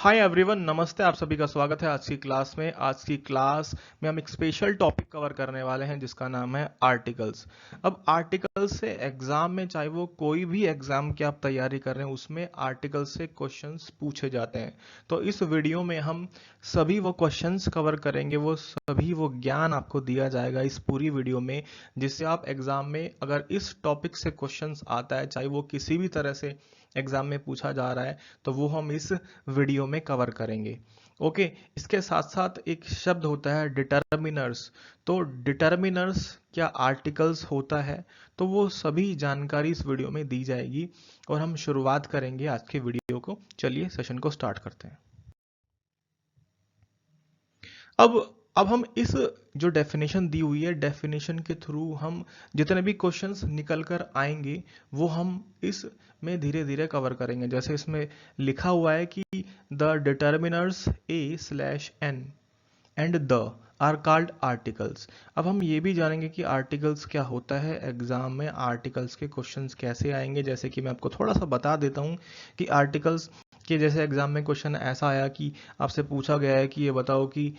Hi everyone, नमस्ते। आप सभी का स्वागत है आज की क्लास में। आज की क्लास में हम एक स्पेशल टॉपिक कवर करने वाले हैं जिसका नाम है आर्टिकल्स। अब आर्टिकल्स से एग्जाम में, चाहे वो कोई भी एग्जाम की आप तैयारी कर रहे हैं, उसमें आर्टिकल्स से क्वेश्चंस पूछे जाते हैं। तो इस वीडियो में हम सभी वो क्वेश्चंस कवर करेंगे, वो सभी वो ज्ञान आपको दिया जाएगा इस पूरी वीडियो में, जिससे आप एग्जाम में अगर इस टॉपिक से क्वेश्चंस आता है, चाहे वो किसी भी तरह से एग्जाम में पूछा जा रहा है, तो वो हम इस वीडियो में कवर करेंगे। ओके, इसके साथ साथ एक शब्द होता है डिटर्मिनर्स। तो डिटर्मिनर्स क्या आर्टिकल्स होता है, तो वो सभी जानकारी इस वीडियो में दी जाएगी और हम शुरुआत करेंगे आज के वीडियो को। चलिए सेशन को स्टार्ट करते हैं। अब हम इस जो डेफिनेशन दी हुई है, डेफिनेशन के थ्रू हम जितने भी क्वेश्चंस निकल कर आएंगे वो हम इस में धीरे धीरे कवर करेंगे। जैसे इसमें लिखा हुआ है कि the determiners a slash an and the are called articles. अब हम ये भी जानेंगे कि आर्टिकल्स क्या होता है, एग्जाम में आर्टिकल्स के क्वेश्चंस कैसे आएंगे। जैसे कि मैं आपको थोड़ा सा बता देता हूँ कि आर्टिकल्स के जैसे एग्जाम में क्वेश्चन ऐसा आया कि आपसे पूछा गया है कि ये बताओ कि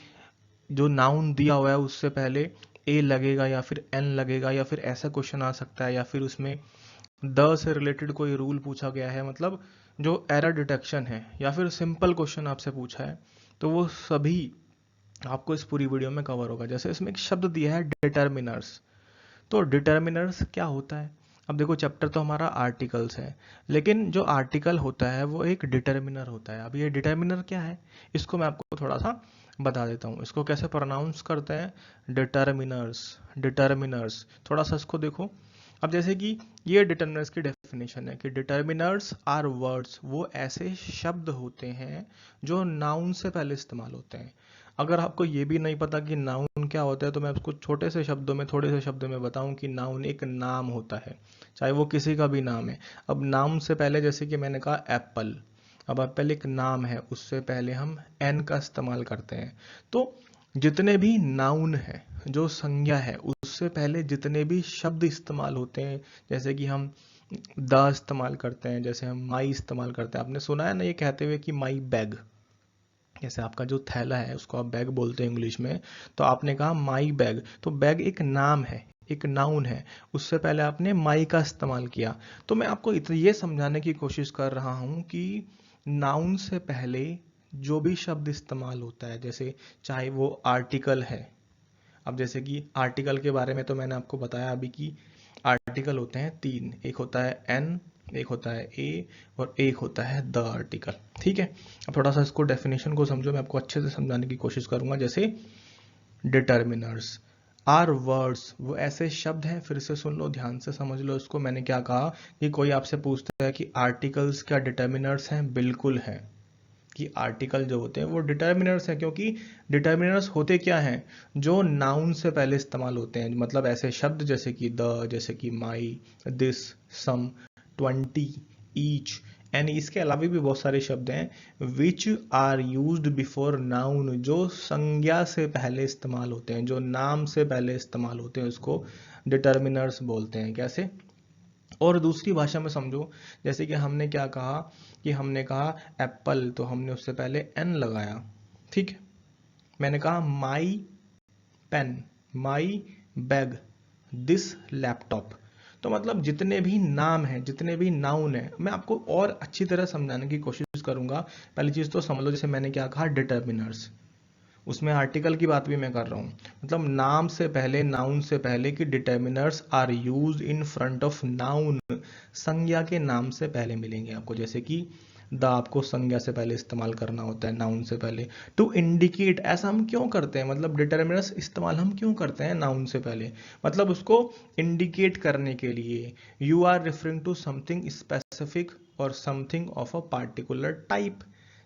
जो नाउन दिया हुआ है उससे पहले ए लगेगा या फिर एन लगेगा, या फिर ऐसा क्वेश्चन आ सकता है, या फिर उसमें द से रिलेटेड कोई रूल पूछा गया है, मतलब जो एरर डिटेक्शन है, या फिर सिंपल क्वेश्चन आपसे पूछा है। तो वो सभी आपको इस पूरी वीडियो में कवर होगा। जैसे इसमें एक शब्द दिया है डिटर्मिनर्स। तो डिटर्मिनर्स क्या होता है? अब देखो, चैप्टर तो हमारा आर्टिकल्स है, लेकिन जो आर्टिकल होता है वो एक डिटर्मिनर होता है। अब ये डिटर्मिनर क्या है, इसको मैं आपको थोड़ा सा बता देता हूँ। इसको कैसे प्रोनाउंस करते हैं, डिटर्मिनर्स। डिटर्मिनर्स, थोड़ा सा इसको देखो। अब जैसे कि ये डिटर्मिनर्स की डेफिनेशन है कि डिटर्मिनर्स आर वर्ड्स, वो ऐसे शब्द होते हैं जो नाउन से पहले इस्तेमाल होते हैं। अगर आपको ये भी नहीं पता कि नाउन क्या होता है, तो मैं आपको छोटे से शब्दों में, थोड़े से शब्दों में बताऊं कि नाउन एक नाम होता है, चाहे वो किसी का भी नाम है। अब नाम से पहले, जैसे कि मैंने कहा एप्पल, अब एप्पल एक नाम है, उससे पहले हम एन का इस्तेमाल करते हैं। तो जितने भी नाउन है, जो संज्ञा है, उससे पहले जितने भी शब्द इस्तेमाल होते हैं, जैसे कि हम द इस्तेमाल करते हैं, जैसे हम माई इस्तेमाल करते हैं। आपने सुना है ना ये कहते हुए कि माई बैग, जैसे आपका जो थैला है उसको आप बैग बोलते हैं इंग्लिश में, तो आपने कहा माई बैग। तो बैग एक नाम है, एक नाउन है, उससे पहले आपने माई का इस्तेमाल किया। तो मैं आपको ये समझाने की कोशिश कर रहा हूं कि नाउन से पहले जो भी शब्द इस्तेमाल होता है, जैसे चाहे वो आर्टिकल है। अब जैसे कि आर्टिकल के बारे में तो मैंने आपको बताया अभी कि आर्टिकल होते हैं तीन, एक होता है एन, एक होता है ए, और एक होता है द आर्टिकल। ठीक है, अब थोड़ा सा इसको डेफिनेशन को समझो, मैं आपको अच्छे से समझाने की कोशिश करूंगा। जैसे डिटर्मिनर्स आर वर्ड्स, वो ऐसे शब्द हैं, फिर से सुन लो, ध्यान से समझ लो इसको। मैंने क्या कहा कि कोई आपसे पूछता है कि आर्टिकल्स क्या डिटर्मिनर्स हैं, बिल्कुल हैं। कि आर्टिकल जो होते हैं वो डिटर्मिनर्स हैं, क्योंकि डिटर्मिनर्स होते क्या हैं, जो नाउन से पहले इस्तेमाल होते हैं। मतलब ऐसे शब्द जैसे कि द, जैसे कि my, this, some, 20, each, and इसके अलावा भी बहुत सारे शब्द हैं which are used before noun, जो संज्ञा से पहले इस्तेमाल होते हैं, जो नाम से पहले इस्तेमाल होते हैं, उसको डिटर्मिनर्स बोलते हैं। कैसे? और दूसरी भाषा में समझो, जैसे कि हमने क्या कहा कि हमने कहा एप्पल, तो हमने उससे पहले एन लगाया। ठीक है, मैंने कहा my pen, my bag, this laptop. तो मतलब जितने भी नाम हैं, जितने भी नाउन हैं, मैं आपको और अच्छी तरह समझाने की कोशिश करूंगा। पहली चीज तो समझ लो, जैसे मैंने क्या कहा डिटर्मिनर्स, उसमें आर्टिकल की बात भी मैं कर रहा हूँ। मतलब नाम से पहले, नाउन से पहले, कि determiners are use in front of noun, संज्ञा के नाम से पहले मिलेंगे आपको। जैसे कि द आपको संज्ञा से पहले इस्तेमाल करना होता है, नाउन से पहले। टू इंडिकेट, ऐसा हम क्यों करते हैं, मतलब डिटर्मिनर्स इस्तेमाल हम क्यों करते हैं नाउन से पहले, मतलब उसको इंडिकेट करने के लिए। You are referring to something specific और something of a particular type.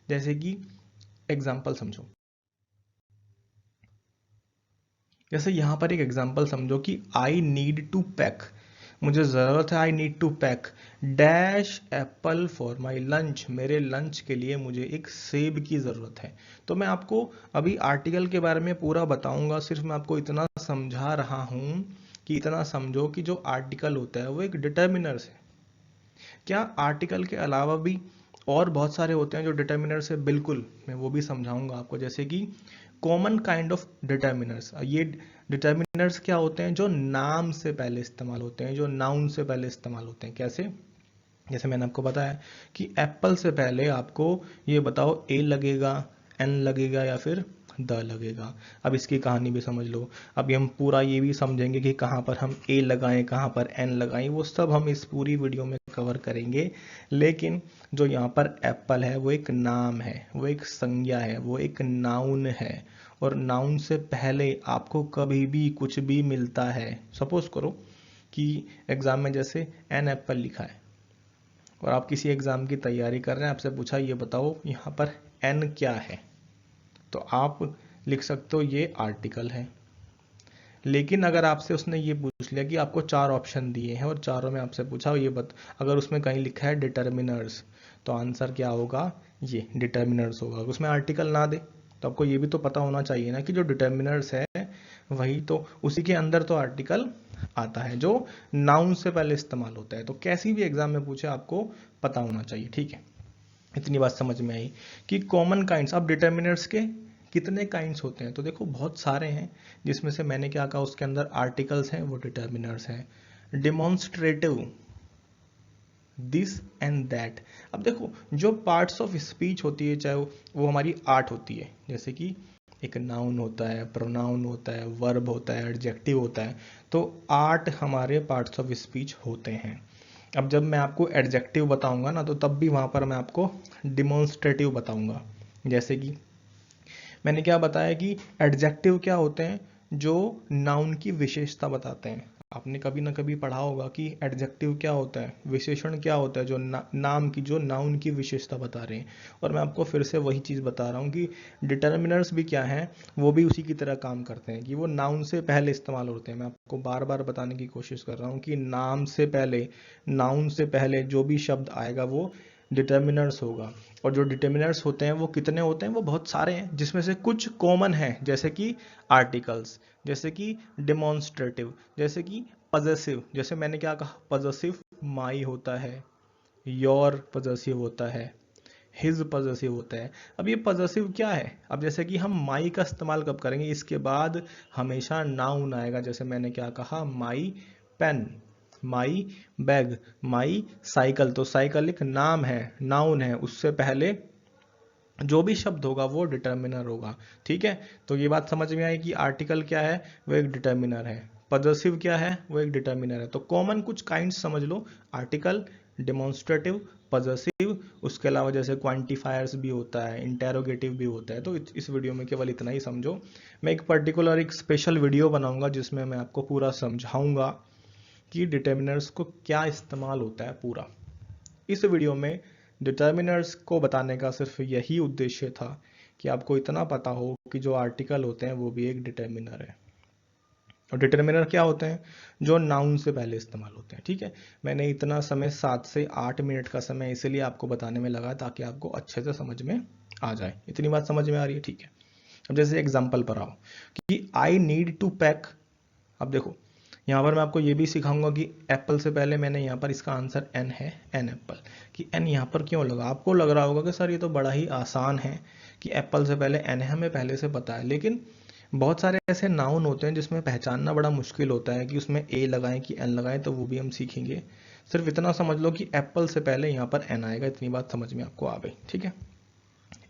जैसे कि एग्जाम्पल समझो, जैसे यहां पर एक एग्जांपल समझो कि आई नीड टू पैक, मुझे जरूरत है, I need to pack dash apple for my lunch, मेरे लंच के लिए मुझे एक सेब की जरूरत है। तो मैं आपको अभी आर्टिकल के बारे में पूरा बताऊंगा, सिर्फ मैं आपको इतना समझा रहा हूं कि इतना समझो कि जो आर्टिकल होता है वो एक डिटर्मिनर है। क्या आर्टिकल के अलावा भी और बहुत सारे होते हैं जो डिटर्मिनर से बिल्कुल, मैं वो भी समझाऊंगा आपको, जैसे कि कॉमन काइंड ऑफ डिटर्मिनर्स। ये डिटर्मिनर्स क्या होते हैं? जो नाम से पहले इस्तेमाल होते हैं, जो नाउन से पहले इस्तेमाल होते हैं। कैसे? जैसे मैंने आपको बताया कि एप्पल से पहले आपको ये बताओ ए लगेगा, एन लगेगा या फिर द लगेगा। अब इसकी कहानी भी समझ लो। अभी हम पूरा ये भी समझेंगे कि कहाँ पर हम ए लगाएं, कहाँ पर एन लगाएं, वो सब हम इस पूरी वीडियो में कवर करेंगे। लेकिन जो यहाँ पर एप्पल है वो एक नाम है, वो एक संज्ञा है, वो एक नाउन है। और नाउन से पहले आपको कभी भी कुछ भी मिलता है। सपोज करो कि एग्जाम में जैसे एन एप्पल लिखा है और आप किसी एग्जाम की तैयारी कर रहे हैं, आपसे पूछा ये बताओ यहाँ पर एन क्या है, तो आप लिख सकते हो ये आर्टिकल है। लेकिन अगर आपसे उसने ये पूछ लिया कि आपको 4 ऑप्शन दिए हैं और चारों में आपसे पूछा ये अगर उसमें कहीं लिखा है डिटर्मिनर्स, तो आंसर क्या होगा? ये डिटर्मिनर्स होगा। उसमें आर्टिकल ना दे तो आपको ये भी तो पता होना चाहिए ना कि जो डिटर्मिनर्स है वही तो, उसी के अंदर तो आर्टिकल आता है जो नाउन से पहले इस्तेमाल होता है। तो कैसी भी एग्जाम में पूछे आपको पता होना चाहिए। ठीक है, इतनी बात समझ में आई कि कॉमन काइंड्स। अब डिटर्मिनर्स के कितने काइंड्स होते हैं? तो देखो बहुत सारे हैं, जिसमें से मैंने क्या कहा उसके अंदर आर्टिकल्स हैं, वो डिटर्मिनर्स हैं। Demonstrative, this and that. अब देखो जो पार्ट्स ऑफ स्पीच होती है, चाहे वो हमारी आर्ट होती है, जैसे कि एक नाउन होता है, प्रोनाउन होता है, वर्ब होता है, एडजेक्टिव होता है, तो 8 हमारे पार्ट्स ऑफ स्पीच होते हैं। अब जब मैं आपको एडजेक्टिव बताऊंगा ना, तो तब भी वहां पर मैं आपको डिमॉन्स्ट्रेटिव बताऊंगा। जैसे कि मैंने क्या बताया कि एडजेक्टिव क्या होते हैं? जो नाउन की विशेषता बताते हैं। आपने कभी ना कभी पढ़ा होगा कि एडजेक्टिव क्या होता है, विशेषण क्या होता है, जो नाम की, जो नाउन की विशेषता बता रहे हैं। और मैं आपको फिर से वही चीज़ बता रहा हूँ कि डिटर्मिनर्स भी क्या हैं, वो भी उसी की तरह काम करते हैं कि वो नाउन से पहले इस्तेमाल होते हैं। मैं आपको बार बार बताने की कोशिश कर रहा हूँ कि नाम से पहले, नाउन से पहले जो भी शब्द आएगा वो डिटर्मिनर्स होगा। और जो डिटर्मिनर्स होते हैं वो कितने होते हैं? वो बहुत सारे हैं, जिसमें से कुछ कॉमन है, जैसे कि आर्टिकल्स, जैसे कि डिमॉन्स्ट्रेटिव, जैसे कि पजेसिव। जैसे मैंने क्या कहा, पजेसिव माई होता है, योर पजेसिव होता है, हिज पजेसिव होता है। अब ये पजेसिव क्या है? अब जैसे कि हम माई का इस्तेमाल कब करेंगे? इसके बाद हमेशा नाउन आएगा। जैसे मैंने क्या कहा, my pen, my bag, my cycle. तो साइकिल एक नाम है, नाउन है, उससे पहले जो भी शब्द होगा वो डिटर्मिनर होगा। ठीक है, तो ये बात समझ में आई कि आर्टिकल क्या है, वो एक डिटर्मिनर है। पजेसिव क्या है? वो एक डिटर्मिनर है। तो कॉमन कुछ काइंड्स समझ लो, आर्टिकल, डिमॉन्स्ट्रेटिव, पजेसिव। उसके अलावा जैसे क्वांटिफायर्स भी होता है, इंटेरोगेटिव भी होता है। तो इस वीडियो में केवल इतना ही समझो। मैं एक पर्टिकुलर एक स्पेशल वीडियो बनाऊंगा जिसमें मैं आपको पूरा समझाऊंगा कि डिटर्मिनर्स को क्या इस्तेमाल होता है पूरा। इस वीडियो में डिटर्मिनर्स को बताने का सिर्फ यही उद्देश्य था कि आपको इतना पता हो कि जो आर्टिकल होते हैं वो भी एक डिटर्मिनर है। और डिटर्मिनर क्या होते हैं? जो नाउन से पहले इस्तेमाल होते हैं। ठीक है, मैंने इतना समय 7 से 8 मिनट का समय इसलिए आपको बताने में लगा ताकि आपको अच्छे से समझ में आ जाए। इतनी बात समझ में आ रही है? ठीक है, अब जैसे एग्जाम्पल पर आओ कि आई नीड टू पैक। अब देखो यहाँ पर मैं आपको ये भी सिखाऊंगा कि एप्पल से पहले मैंने यहाँ पर इसका आंसर एन है, एन एप्पल। कि एन यहाँ पर क्यों लगा? आपको लग रहा होगा कि सर ये तो बड़ा ही आसान है कि एप्पल से पहले एन है, हमें पहले से पता है। लेकिन बहुत सारे ऐसे नाउन होते हैं जिसमें पहचानना बड़ा मुश्किल होता है कि उसमें ए लगाएं कि एन लगाएं, तो वो भी हम सीखेंगे। सिर्फ इतना समझ लो कि एप्पल से पहले यहाँ पर एन आएगा। इतनी बात समझ में आपको आ गई? ठीक है,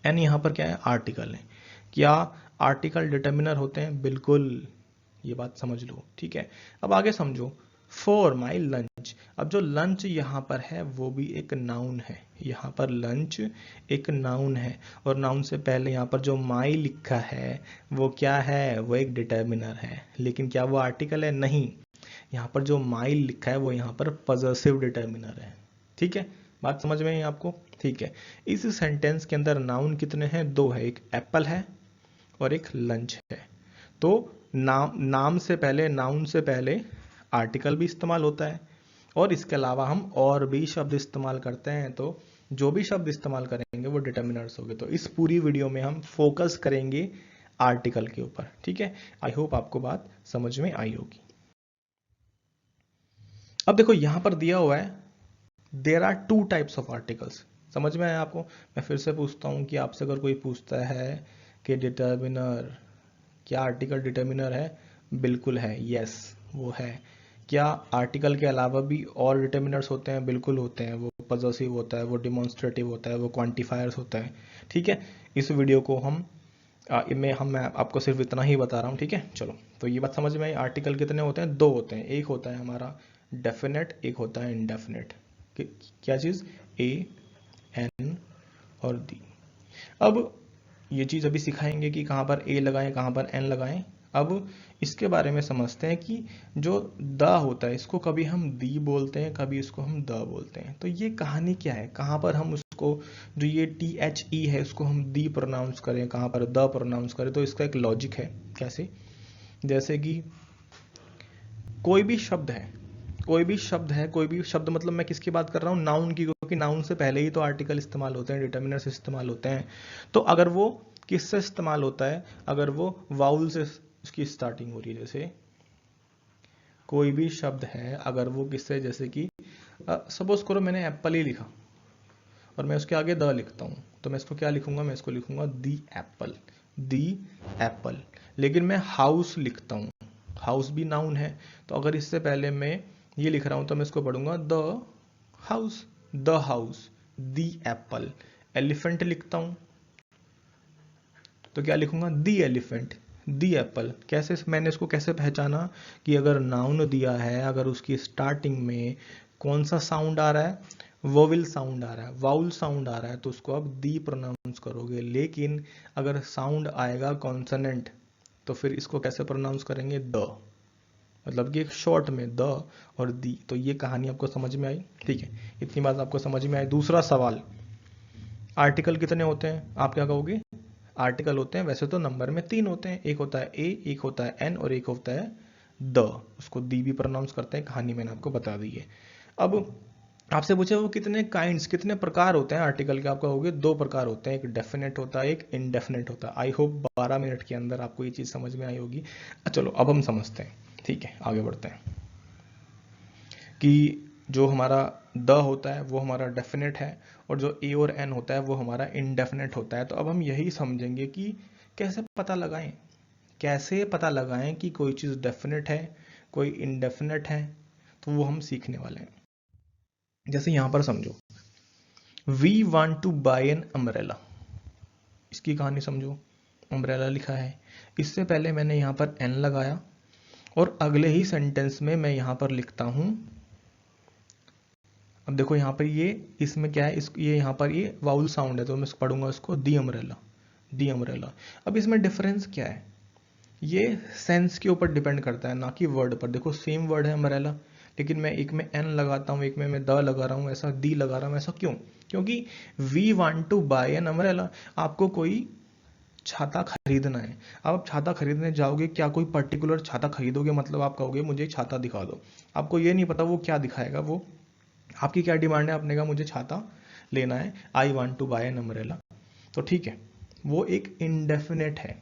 एन यहाँ पर क्या है? आर्टिकल है। क्या आर्टिकल डिटर्मिनर होते हैं? बिल्कुल, ये बात समझ लो। ठीक है, अब आगे समझो। For my lunch. अब जो लंच यहाँ पर है वो भी एक नाउन है। यहाँ पर लंच एक नाउन है और नाउन से पहले यहाँ पर जो माई लिखा है वो क्या है? वो एक डिटर्मिनर है। लेकिन क्या वो आर्टिकल है? नहीं, यहाँ पर जो माई लिखा है वो यहाँ पर पजेसिव डिटर्मिनर है। ठीक है, बात समझ में आई आपको? ठीक है, इस सेंटेंस के अंदर नाउन कितने हैं? 2 है, एक एप्पल है और एक लंच है। तो नाम से पहले, नाउन से पहले आर्टिकल भी इस्तेमाल होता है और इसके अलावा हम और भी शब्द इस्तेमाल करते हैं। तो जो भी शब्द इस्तेमाल करेंगे वो डिटर्मिनर्स होंगे। तो इस पूरी वीडियो में हम फोकस करेंगे आर्टिकल के ऊपर। ठीक है, आई होप आपको बात समझ में आई होगी। अब देखो यहां पर दिया हुआ है there are 2 types of articles. समझ में आया आपको? मैं फिर से पूछता हूँ कि आपसे अगर कोई पूछता है कि डिटर्मिनर, क्या आर्टिकल डिटर्मिनर है? बिल्कुल है, यस वो है। क्या आर्टिकल के अलावा भी और डिटर्मिनर्स होते हैं? बिल्कुल होते हैं। वो पॉजेसिव होता है, वो डिमॉन्स्ट्रेटिव होता है, वो क्वांटिफायर्स होता है। ठीक है, इस वीडियो को मैं आपको सिर्फ इतना ही बता रहा हूँ। ठीक है, चलो, तो ये बात समझ में आई। आर्टिकल कितने होते हैं? दो होते हैं। एक होता है हमारा डेफिनेट, एक होता है इनडेफिनेट। क्या चीज़? ए, एन और दी। अब ये चीज़ अभी सिखाएंगे कि कहाँ पर ए लगाएं, कहाँ पर एन लगाएं। अब इसके बारे में समझते हैं कि जो द होता है, इसको कभी हम दी बोलते हैं, कभी इसको हम द बोलते हैं। तो ये कहानी क्या है, कहाँ पर हम उसको, जो ये THE है, उसको हम दी प्रोनाउंस करें, कहाँ पर द प्रोनाउंस करें। तो इसका एक लॉजिक है। कैसे? जैसे कि कोई भी शब्द है, कोई भी शब्द है, कोई भी शब्द, मतलब मैं किसकी बात कर रहा हूँ? नाउन की, क्योंकि नाउन से पहले ही तो आर्टिकल इस्तेमाल होते हैं, डिटर्मिनर्स इस्तेमाल होते हैं। तो अगर वो किससे इस्तेमाल होता है? अगर वो वाउल से उसकी स्टार्टिंग हो रही है। जैसे कोई भी शब्द है, अगर वो किससे, जैसे कि सपोज करो मैंने एप्पल ही लिखा और मैं उसके आगे द लिखता हूँ, तो मैं इसको क्या लिखूंगा? मैं इसको लिखूंगा दी एप्पल, दी एप्पल। लेकिन मैं हाउस लिखता हूँ, हाउस भी नाउन है, तो अगर इससे पहले मैं ये लिख रहा हूँ तो मैं इसको पढ़ूंगा the house, the house, the Apple. Elephant लिखता हूँ तो क्या लिखूंगा? दी एलिफेंट, दी एप्पल। कैसे मैंने इसको कैसे पहचाना कि अगर नाउन दिया है, अगर उसकी स्टार्टिंग में कौन सा साउंड आ रहा है? वोविल साउंड आ रहा है, वाउल साउंड आ रहा है, तो उसको आप दी प्रोनाउंस करोगे। लेकिन अगर साउंड आएगा कॉन्सोनेंट, तो फिर इसको कैसे प्रोनाउंस करेंगे? द, मतलब कि एक शॉर्ट में द और दी। तो ये कहानी आपको समझ में आई? ठीक है, इतनी बात आपको समझ में आई। दूसरा सवाल, आर्टिकल कितने होते हैं? आप क्या कहोगे? आर्टिकल होते हैं वैसे तो नंबर में 3 होते हैं, एक होता है ए, एक होता है एन और एक होता है द। उसको दी भी प्रोनाउंस करते हैं, कहानी मैंने आपको बता दी है। अब आपसे पूछे वो कितने काइंड्स, कितने प्रकार होते हैं आर्टिकल के? आप कहोगे 2 प्रकार होते हैं, एक डेफिनेट होता है, एक इनडेफिनेट होता है। आई होप 12 मिनट के अंदर आपको ये चीज़ समझ में आई होगी। चलो अब हम समझते हैं। ठीक है, आगे बढ़ते हैं कि जो हमारा द होता है वो हमारा डेफिनेट है, और जो ए और एन होता है वो हमारा इनडेफिनेट होता है। तो अब हम यही समझेंगे कि कैसे पता लगाएं, कैसे पता लगाएं कि कोई चीज़ डेफिनेट है, कोई इनडेफिनेट है। तो वो हम सीखने वाले हैं। जैसे यहां पर समझो, we want to buy an umbrella, इसकी कहानी समझो। अम्ब्रेला लिखा है, इससे पहले मैंने यहां पर एन लगाया और अगले ही सेंटेंस में मैं यहां पर लिखता हूं। अब देखो यहाँ पर ये, इसमें क्या है, ये यहाँ पर ये वाउल साउंड है, तो मैं पढ़ूंगा उसको दी अम्ब्रेला, दी अम्ब्रेला। अब इसमें डिफरेंस क्या है? ये सेंस के ऊपर डिपेंड करता है, ना कि वर्ड पर। देखो सेम वर्ड है अम्ब्रेला, लेकिन मैं एक में एन लगाता हूँ, एक में मैं द लगा रहा हूँ, ऐसा दी लगा रहा हूँ। ऐसा क्यों? क्योंकि we want to buy an umbrella, आपको कोई छाता खरीदना है। आप छाता खरीदने जाओगे, क्या कोई पर्टिकुलर छाता खरीदोगे? मतलब आप कहोगे मुझे छाता दिखा दो, आपको ये नहीं पता वो क्या दिखाएगा, वो आपकी क्या डिमांड है? आपने कहा मुझे छाता लेना है, I want to buy an umbrella. तो ठीक है, वो एक इनडेफिनेट है।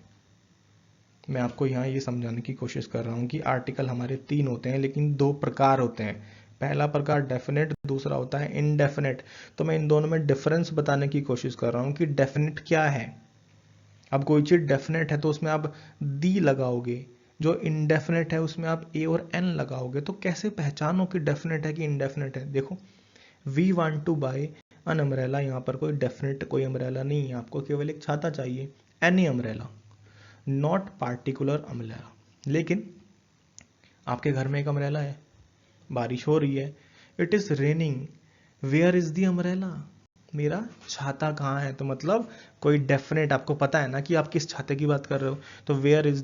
मैं आपको यहाँ ये समझाने की कोशिश कर रहा हूँ कि आर्टिकल हमारे 3 होते हैं, लेकिन 2 प्रकार होते हैं। पहला प्रकार डेफिनेट, दूसरा होता है इनडेफिनेट। तो मैं इन दोनों में डिफरेंस बताने की कोशिश कर रहा हूँ कि डेफिनेट क्या है। अब कोई चीज़ डेफिनेट है तो उसमें आप दी लगाओगे, जो इनडेफिनेट है उसमें आप ए और एन लगाओगे। तो कैसे पहचानो कि डेफिनेट है कि इनडेफिनेट है? देखो, we want to buy an umbrella, यहाँ पर कोई डेफिनेट कोई अम्ब्रेला नहीं है, आपको केवल एक छाता चाहिए, any umbrella, not particular umbrella. लेकिन आपके घर में एक अम्ब्रेला है, बारिश हो रही है, it is raining, where is the umbrella, मेरा छाता कहाँ है? तो मतलब कोई डेफिनेट, आपको पता है ना कि आप किस छाते की बात कर रहे हो। तो वेयर इज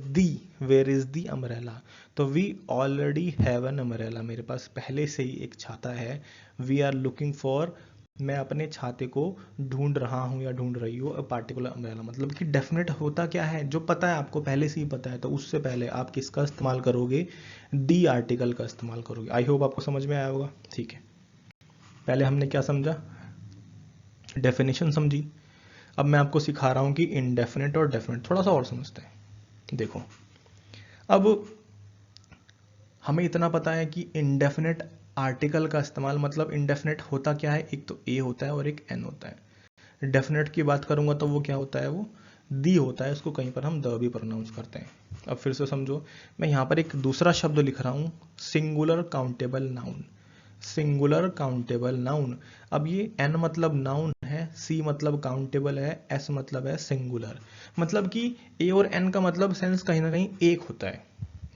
दी अम्ब्रेला। तो we already have an umbrella, मेरे पास पहले से ही एक छाता है। वी आर लुकिंग फॉर, मैं अपने छाते को ढूंढ रहा हूँ या ढूंढ रही हूँ, पार्टिकुलर अम्ब्रेला। मतलब कि डेफिनेट होता क्या है? जो पता है आपको, पहले से ही पता है, तो उससे पहले आप किसका इस्तेमाल करोगे? दी आर्टिकल का इस्तेमाल करोगे। आई होप आपको समझ में आया होगा। ठीक है, पहले हमने क्या समझा? डेफिनेशन समझी। अब मैं आपको सिखा रहा हूं कि इनडेफिनेट और डेफिनेट थोड़ा सा और समझते हैं। देखो, अब हमें इतना पता है कि इनडेफिनेट आर्टिकल का इस्तेमाल मतलब इंडेफिनेट होता क्या है, एक तो ए होता है और एक एन होता है। डेफिनेट की बात करूंगा तो वो क्या होता है, वो दी होता है, उसको कहीं पर हम द भी प्रोनाउंस करते हैं। अब फिर से समझो, मैं यहाँ पर एक दूसरा शब्द लिख रहा हूँ, singular countable noun. Singular countable noun. अब ये एन मतलब नाउन है, सी मतलब काउंटेबल है, एस मतलब है सिंगुलर। मतलब कि ए और एन का मतलब सेंस कहीं ना कहीं एक होता है।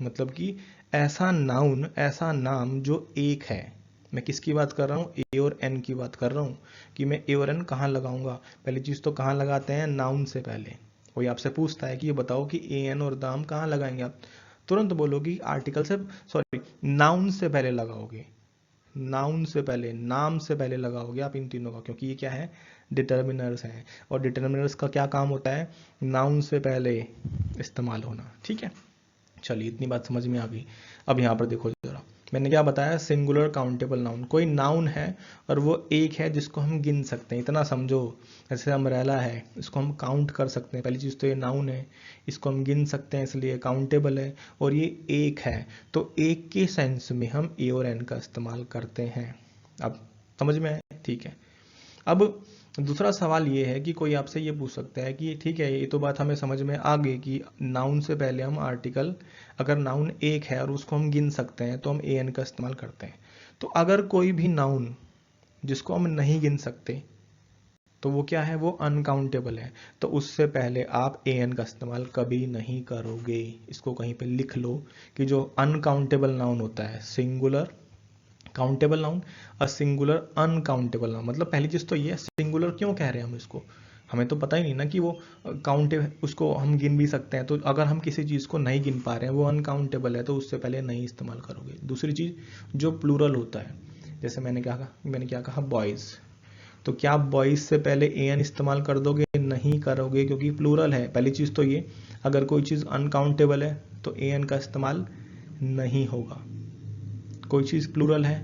मतलब कि ऐसा नाउन, ऐसा नाम जो एक है। मैं किसकी बात कर रहा हूँ, ए और एन की बात कर रहा हूँ, कि मैं ए और एन कहाँ लगाऊंगा। पहली चीज तो कहाँ लगाते हैं, नाउन से पहले। कोई आपसे पूछता है कि ये बताओ कि ए एन और दाम कहाँ लगाएंगे, आप तुरंत बोलोगे आर्टिकल से, सॉरी नाउन से पहले लगाओगे। नाउन से पहले, नाम से पहले लगाओगे आप इन तीनों का, क्योंकि ये क्या है, डिटर्मिनर्स हैं। और डिटर्मिनर्स का क्या काम होता है, नाउन से पहले इस्तेमाल होना। ठीक है, चलिए इतनी बात समझ में आ गई। अब यहाँ पर देखो जरा, मैंने क्या बताया, सिंगुलर काउंटेबल नाउन, कोई नाउन है और वो एक है जिसको हम गिन सकते हैं, इतना समझो। जैसे अम्ब्रेला है, इसको हम काउंट कर सकते हैं, पहली चीज़ तो ये नाउन है, इसको हम गिन सकते हैं इसलिए काउंटेबल है, और ये एक है, तो एक के सेंस में हम ए और एन का इस्तेमाल करते हैं। अब समझ में आए, ठीक है। अब दूसरा सवाल ये है कि कोई आपसे ये पूछ सकता है कि ठीक है, ये तो बात हमें समझ में आ गई कि नाउन से पहले हम आर्टिकल, अगर नाउन एक है और उसको हम गिन सकते हैं तो हम ए एन का इस्तेमाल करते हैं। तो अगर कोई भी नाउन जिसको हम नहीं गिन सकते तो वो क्या है, वो अनकाउंटेबल है, तो उससे पहले आप ए एन का इस्तेमाल कभी नहीं करोगे। इसको कहीं पे लिख लो कि जो अनकाउंटेबल नाउन होता है, singular countable noun, a singular uncountable noun. मतलब पहली चीज तो ये, सिंगुलर क्यों कह रहे हैं हम इसको, हमें तो पता ही नहीं ना कि वो काउंटे, उसको हम गिन भी सकते हैं। तो अगर हम किसी चीज को नहीं गिन पा रहे हैं, वो अनकाउंटेबल है, तो उससे पहले नहीं इस्तेमाल करोगे। दूसरी चीज, जो प्लूरल होता है, जैसे मैंने क्या कहा बॉयज, तो क्या आप बॉयज से पहले ए एन इस्तेमाल कर दोगे, नहीं करोगे, क्योंकि प्लूरल है। पहली चीज तो ये, अगर कोई चीज अनकाउंटेबल है तो ए एन का इस्तेमाल नहीं होगा। कोई चीज प्लूरल है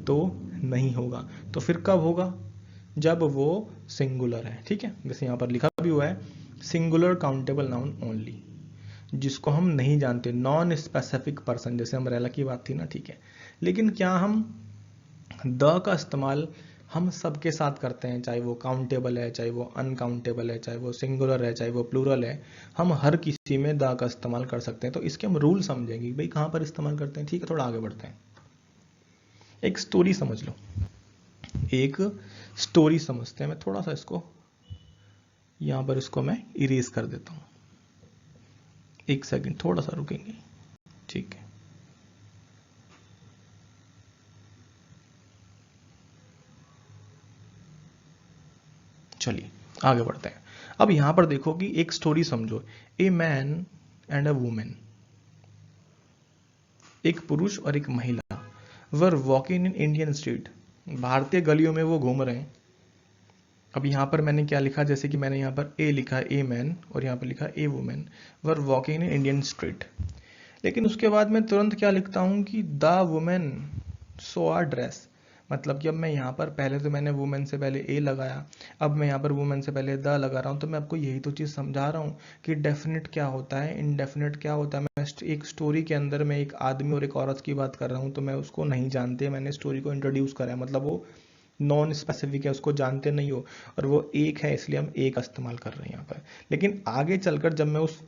तो नहीं होगा। तो फिर कब होगा, जब वो सिंगुलर है। ठीक है, जैसे यहां पर लिखा भी हुआ है, सिंगुलर काउंटेबल नाउन ओनली, जिसको हम नहीं जानते, नॉन स्पेसिफिक पर्सन, जैसे अम्ब्रेला की बात थी ना। ठीक है, लेकिन क्या हम द का इस्तेमाल हम सबके साथ करते हैं, चाहे वो काउंटेबल है, चाहे वो अनकाउंटेबल है, चाहे वो सिंगुलर है, चाहे वो प्लूरल है, हम हर किसी में द का इस्तेमाल कर सकते हैं। तो इसके हम रूल समझेंगे भाई कहां पर इस्तेमाल करते हैं। ठीक है, थोड़ा आगे बढ़ते हैं, एक स्टोरी समझ लो, एक स्टोरी समझते हैं। मैं थोड़ा सा इसको यहां पर, इसको मैं इरेज कर देता हूं, एक सेकंड थोड़ा सा रुकेंगे। ठीक है, चलिए आगे बढ़ते हैं। अब यहां पर देखो कि एक स्टोरी समझो, a man and a women, एक पुरुष और एक महिला, वर वॉकिंग इन इंडियन स्ट्रीट, भारतीय गलियों में वो घूम रहे हैं। अब यहाँ पर मैंने क्या लिखा, जैसे कि मैंने यहाँ पर ए लिखा, ए मैन, और यहाँ पर लिखा a women were walking in Indian street. लेकिन उसके बाद मैं तुरंत क्या लिखता हूँ कि the women saw a dress. मतलब कि अब मैं यहाँ पर, पहले तो मैंने वुमेन से पहले ए लगाया, अब मैं यहाँ पर वुमेन से पहले द लगा रहा हूँ। तो मैं आपको यही तो चीज़ समझा रहा हूँ कि डेफिनेट क्या होता है, इनडेफिनेट क्या होता है। मैं एक स्टोरी के अंदर मैं एक आदमी और एक औरत की बात कर रहा हूँ, तो मैं उसको नहीं जानते, मैंने स्टोरी को इंट्रोड्यूस करा है, मतलब वो नॉन स्पेसिफिक है, उसको जानते नहीं हो, और वो एक है, इसलिए हम एक का इस्तेमाल कर रहे हैं यहाँ पर। लेकिन आगे चलकर जब मैं उस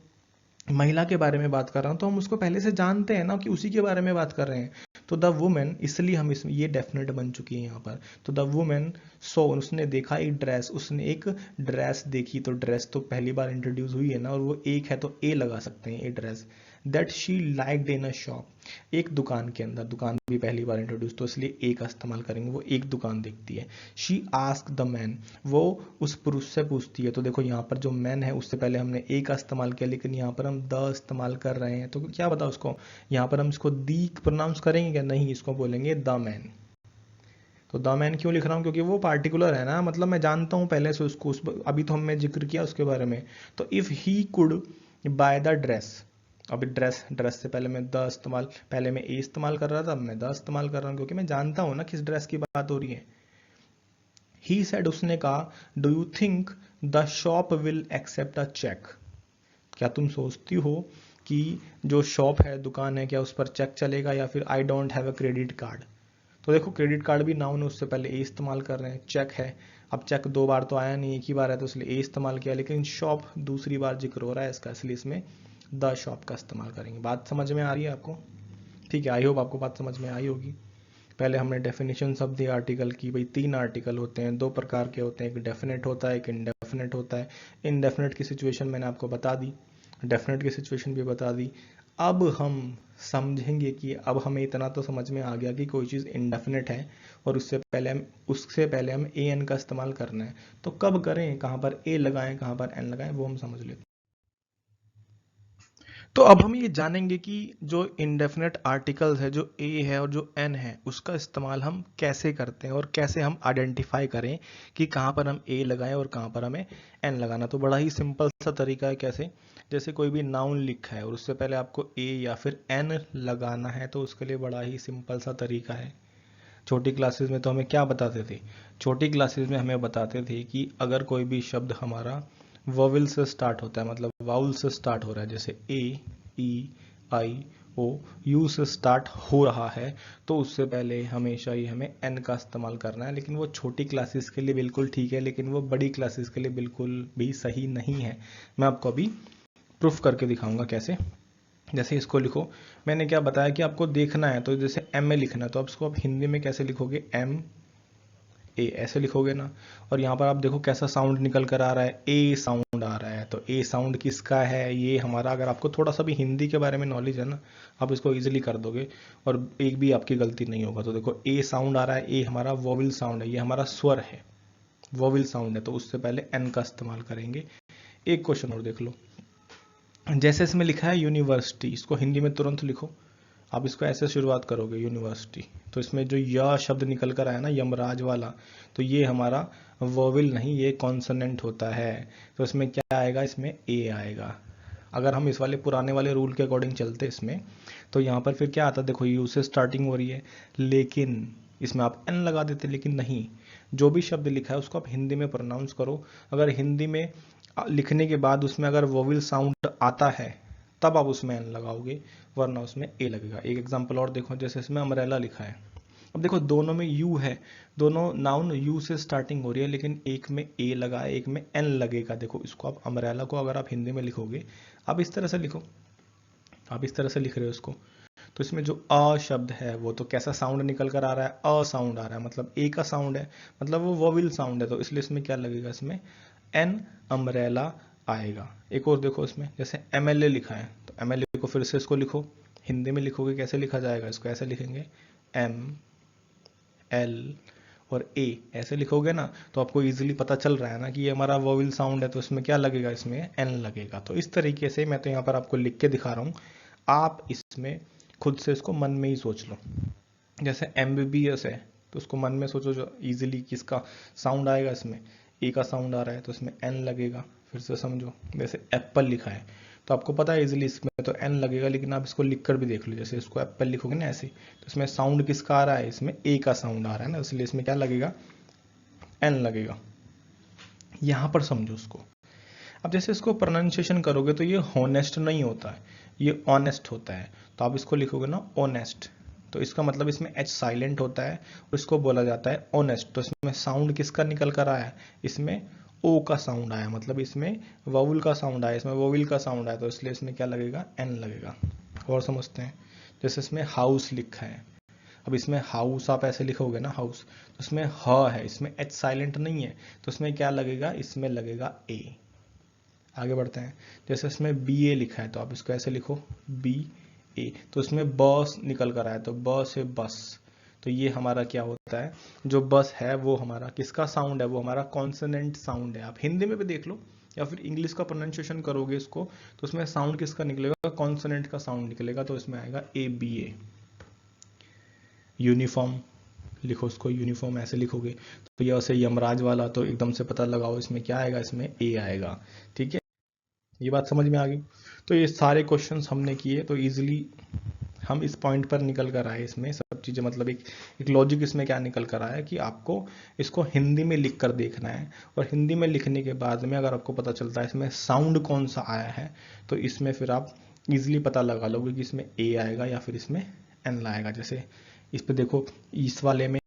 महिला के बारे में बात कर रहा हूं, तो हम उसको पहले से जानते हैं ना, कि उसी के बारे में बात कर रहे हैं। तो द वुमेन, इसलिए हम इसमें ये डेफिनेट बन चुकी है यहाँ पर। तो द वुमेन सो, उसने देखा एक ड्रेस, उसने एक ड्रेस देखी, तो ड्रेस तो पहली बार इंट्रोड्यूस हुई है ना, और वो एक है तो ए लगा सकते हैं, a dress. That she liked in a shop, एक दुकान के अंदर, दुकान भी पहली बार इंट्रोड्यूस, तो इसलिए ए का इस्तेमाल करेंगे, वो एक दुकान देखती है। शी आस्क द मैन, वो उस पुरुष से पूछती है। तो देखो यहाँ पर जो मैन है, उससे पहले हमने ए का इस्तेमाल किया, लेकिन यहाँ पर हम द इस्तेमाल कर रहे हैं, तो क्या बता उसको, यहाँ पर हम इसको दी प्रोनाउंस करेंगे क्या, नहीं, इसको बोलेंगे द मैन। तो द मैन क्यों लिख रहा हूँ, क्योंकि वो पार्टिकुलर है ना, मतलब मैं जानता हूँ पहले से उसको, अभी तो हमने जिक्र किया उसके बारे में। तो if he could by the dress, अभी ड्रेस, ड्रेस से पहले मैं द इस्तेमाल, पहले मैं ए इस्तेमाल कर रहा था, अब मैं द इस्तेमाल कर रहा हूँ, क्योंकि मैं जानता हूँ ना किस ड्रेस की बात हो रही है। ही सेड, उसने कहा, do you think the shop will accept a cheque, क्या तुम सोचती हो कि जो शॉप है, दुकान है, क्या उस पर चेक चलेगा, या फिर I don't have a credit card. तो देखो क्रेडिट कार्ड भी नाउन है, उससे पहले ए इस्तेमाल कर रहे हैं। चेक है, अब चेक 2 बार तो आया नहीं, एक ही बार है, तो इसलिए ए इस्तेमाल किया, लेकिन शॉप दूसरी बार जिक्र हो रहा है इसका, इसलिए इसमें द शॉप का इस्तेमाल करेंगे। बात समझ में आ रही है आपको? ठीक है, आई होप आपको बात समझ में आई होगी। पहले हमने डेफिनेशन सब दी आर्टिकल की। भाई 3 आर्टिकल होते हैं, 2 प्रकार के होते हैं, एक डेफिनेट होता है, एक इनडेफिनेट होता है। इनडेफिनेट की सिचुएशन मैंने आपको बता दी, डेफिनेट की सिचुएशन भी बता दी। अब हम समझेंगे कि अब हमें इतना तो समझ में आ गया कि कोई चीज़ इनडेफिनेट है और उससे पहले हम ए एन का इस्तेमाल करना है। तो कब करें, कहाँ पर ए लगाएं, कहाँ पर एन लगाएं, वो हम समझ लेते हैं। तो अब हम ये जानेंगे कि जो इंडेफिनेट आर्टिकल्स है, जो ए है और जो एन है, उसका इस्तेमाल हम कैसे करते हैं और कैसे हम आइडेंटिफाई करें कि कहाँ पर हम ए लगाएं और कहाँ पर हमें एन लगाना। तो बड़ा ही सिंपल सा तरीका है। कैसे? जैसे कोई भी नाउन लिखा है और उससे पहले आपको ए या फिर एन लगाना है, तो उसके लिए बड़ा ही सिंपल सा तरीका है। छोटी क्लासेस में तो हमें क्या बताते थे? छोटी क्लासेस में हमें बताते थे कि अगर कोई भी शब्द हमारा वोवेल से स्टार्ट होता है, मतलब वाउल से स्टार्ट हो रहा है, जैसे ए, ई, आई, ओ, यू से स्टार्ट हो रहा है, तो उससे पहले हमेशा ही हमें एन का इस्तेमाल करना है। लेकिन वो छोटी क्लासेस के लिए बिल्कुल ठीक है, लेकिन वो बड़ी क्लासेस के लिए बिल्कुल भी सही नहीं है। मैं आपको अभी प्रूफ करके दिखाऊंगा कैसे। जैसे इसको लिखो, मैंने क्या बताया कि आपको देखना है, तो जैसे एम में लिखना है, तो अब इसको आप हिंदी में कैसे लिखोगे? एम ए, ऐसे लिखोगे ना। और यहाँ पर आप देखो कैसा साउंड निकल कर आ रहा है, ए साउंड आ रहा है। तो ए साउंड किसका है? ये हमारा, अगर आपको थोड़ा सा भी हिंदी के बारे में नॉलेज है ना, आप इसको इजीली कर दोगे और एक भी आपकी गलती नहीं होगा। तो देखो ए साउंड आ रहा है, ए हमारा वोवेल साउंड है, ये हमारा स्वर है, वोवेल साउंड है, तो उससे पहले एन का इस्तेमाल करेंगे। एक क्वेश्चन और देख लो, जैसे इसमें लिखा है यूनिवर्सिटी, इसको हिंदी में तुरंत लिखो। आप इसको ऐसे शुरुआत करोगे, यूनिवर्सिटी, तो इसमें जो य शब्द निकल कर आया ना, यमराज वाला, तो ये हमारा वोवेल नहीं, ये कॉन्सोनेंट होता है। तो इसमें क्या आएगा? इसमें ए आएगा। अगर हम इस वाले पुराने वाले रूल के अकॉर्डिंग चलते इसमें, तो यहाँ पर फिर क्या आता? देखो यू से स्टार्टिंग हो रही है, लेकिन इसमें आप एन लगा देते, लेकिन नहीं, जो भी शब्द लिखा है उसको आप हिंदी में प्रोनाउंस करो। अगर हिंदी में लिखने के बाद उसमें अगर वोवेल साउंड आता है, तब आप उसमें एन लगाओगे, वरना उसमें ए लगेगा। एक एग्जांपल और देखो, जैसे इसमें अम्ब्रेला लिखा है, अब देखो दोनों में यू है, दोनों नाउन यू से स्टार्टिंग हो रही है, लेकिन एक में ए लगा है, एक में एन लगेगा। देखो इसको आप अम्ब्रेला को अगर आप हिंदी में लिखोगे, आप इस तरह से लिखो, आप इस तरह से लिख रहे हो इसको, तो इसमें जो अ शब्द है वो तो कैसा साउंड निकल कर आ रहा है? अ साउंड आ रहा है, मतलब ए का साउंड है, मतलब वो वोवेल साउंड है, तो इसलिए इसमें क्या लगेगा? इसमें एन अम्ब्रेला आएगा। एक और देखो, इसमें जैसे एमएलए लिखा है, तो एमएलए को फिर से इसको लिखो, हिंदी में लिखोगे कैसे लिखा जाएगा? इसको ऐसे लिखेंगे, एम एल और ए, ऐसे लिखोगे ना, तो आपको इजीली पता चल रहा है ना कि ये हमारा वोवेल साउंड है, तो इसमें क्या लगेगा? इसमें एन लगेगा। तो इस तरीके से मैं तो यहाँ पर आपको लिख के दिखा रहा हूँ, आप इसमें खुद से इसको मन में ही सोच लो। जैसे एमबीबीएस है, तो उसको मन में सोचो, जो इजीली किसका साउंड आएगा? इसमें ए का साउंड आ रहा है, तो इसमें एन लगेगा। फिर से समझो, जैसे एप्पल लिखा है, तो आपको पता है इजीली इसमें तो एन लगेगा, लेकिन आप इसको लिख कर भी देख लो, जैसे इसको एप्पल लिखोगे ना ऐसे, तो इसमें साउंड किसका आ रहा है? इसमें ए का साउंड आ रहा है ना, इसलिए इसमें क्या लगेगा? एन लगेगा। यहाँ पर समझो उसको। अब जैसे इसको प्रोनाउंसिएशन करोगे, तो ये होनेस्ट नहीं होता है, ये ऑनेस्ट होता है। तो आप इसको लिखोगे ना ऑनेस्ट, तो इसका मतलब इसमें एच साइलेंट होता है और इसको बोला जाता है ऑनेस्ट। तो इसमें साउंड किसका निकल कर आया है? इसमें ओ का साउंड आया, मतलब इसमें वाउल का साउंड आया, इसमें वोवेल का साउंड आया, तो इसलिए इसमें क्या लगेगा? एन लगेगा। और समझते हैं, जैसे इसमें हाउस लिखा है, अब इसमें हाउस आप ऐसे लिखोगे ना, हाउस, तो इसमें ह है, इसमें एच साइलेंट नहीं है, तो इसमें क्या लगेगा? इसमें लगेगा ए। आगे बढ़ते हैं, जैसे इसमें बी ए लिखा है, तो आप इसको ऐसे लिखो, बी ए, तो इसमें बस निकल कर आया, तो ब से बस, तो ये हमारा क्या होता है? जो बस है वो हमारा किसका साउंड है? वो हमारा कॉन्सोनेंट साउंड है। आप हिंदी में भी देख लो या फिर इंग्लिश का प्रोनाउंसिएशन करोगे इसको, तो उसमें साउंड किसका निकलेगा? कॉन्सोनेंट का साउंड निकलेगा, तो इसमें आएगा ए बी ए। यूनिफॉर्म लिखो, उसको यूनिफॉर्म ऐसे लिखोगे, तो ये ऐसे यमराज वाला, तो एकदम से पता लगाओ इसमें क्या आएगा? इसमें ए आएगा। ठीक है, ये बात समझ में आ गई। तो ये सारे क्वेश्चंस हमने किए, तो इजीली हम इस पॉइंट पर निकल कर आए, इसमें सब चीज़ें, मतलब एक लॉजिक इसमें क्या निकल कर आया कि आपको इसको हिंदी में लिख कर देखना है, और हिंदी में लिखने के बाद में अगर आपको पता चलता है इसमें साउंड कौन सा आया है, तो इसमें फिर आप इजीली पता लगा लोगे कि इसमें ए आएगा या फिर इसमें एन आएगा। जैसे इस पे देखो, इस वाले में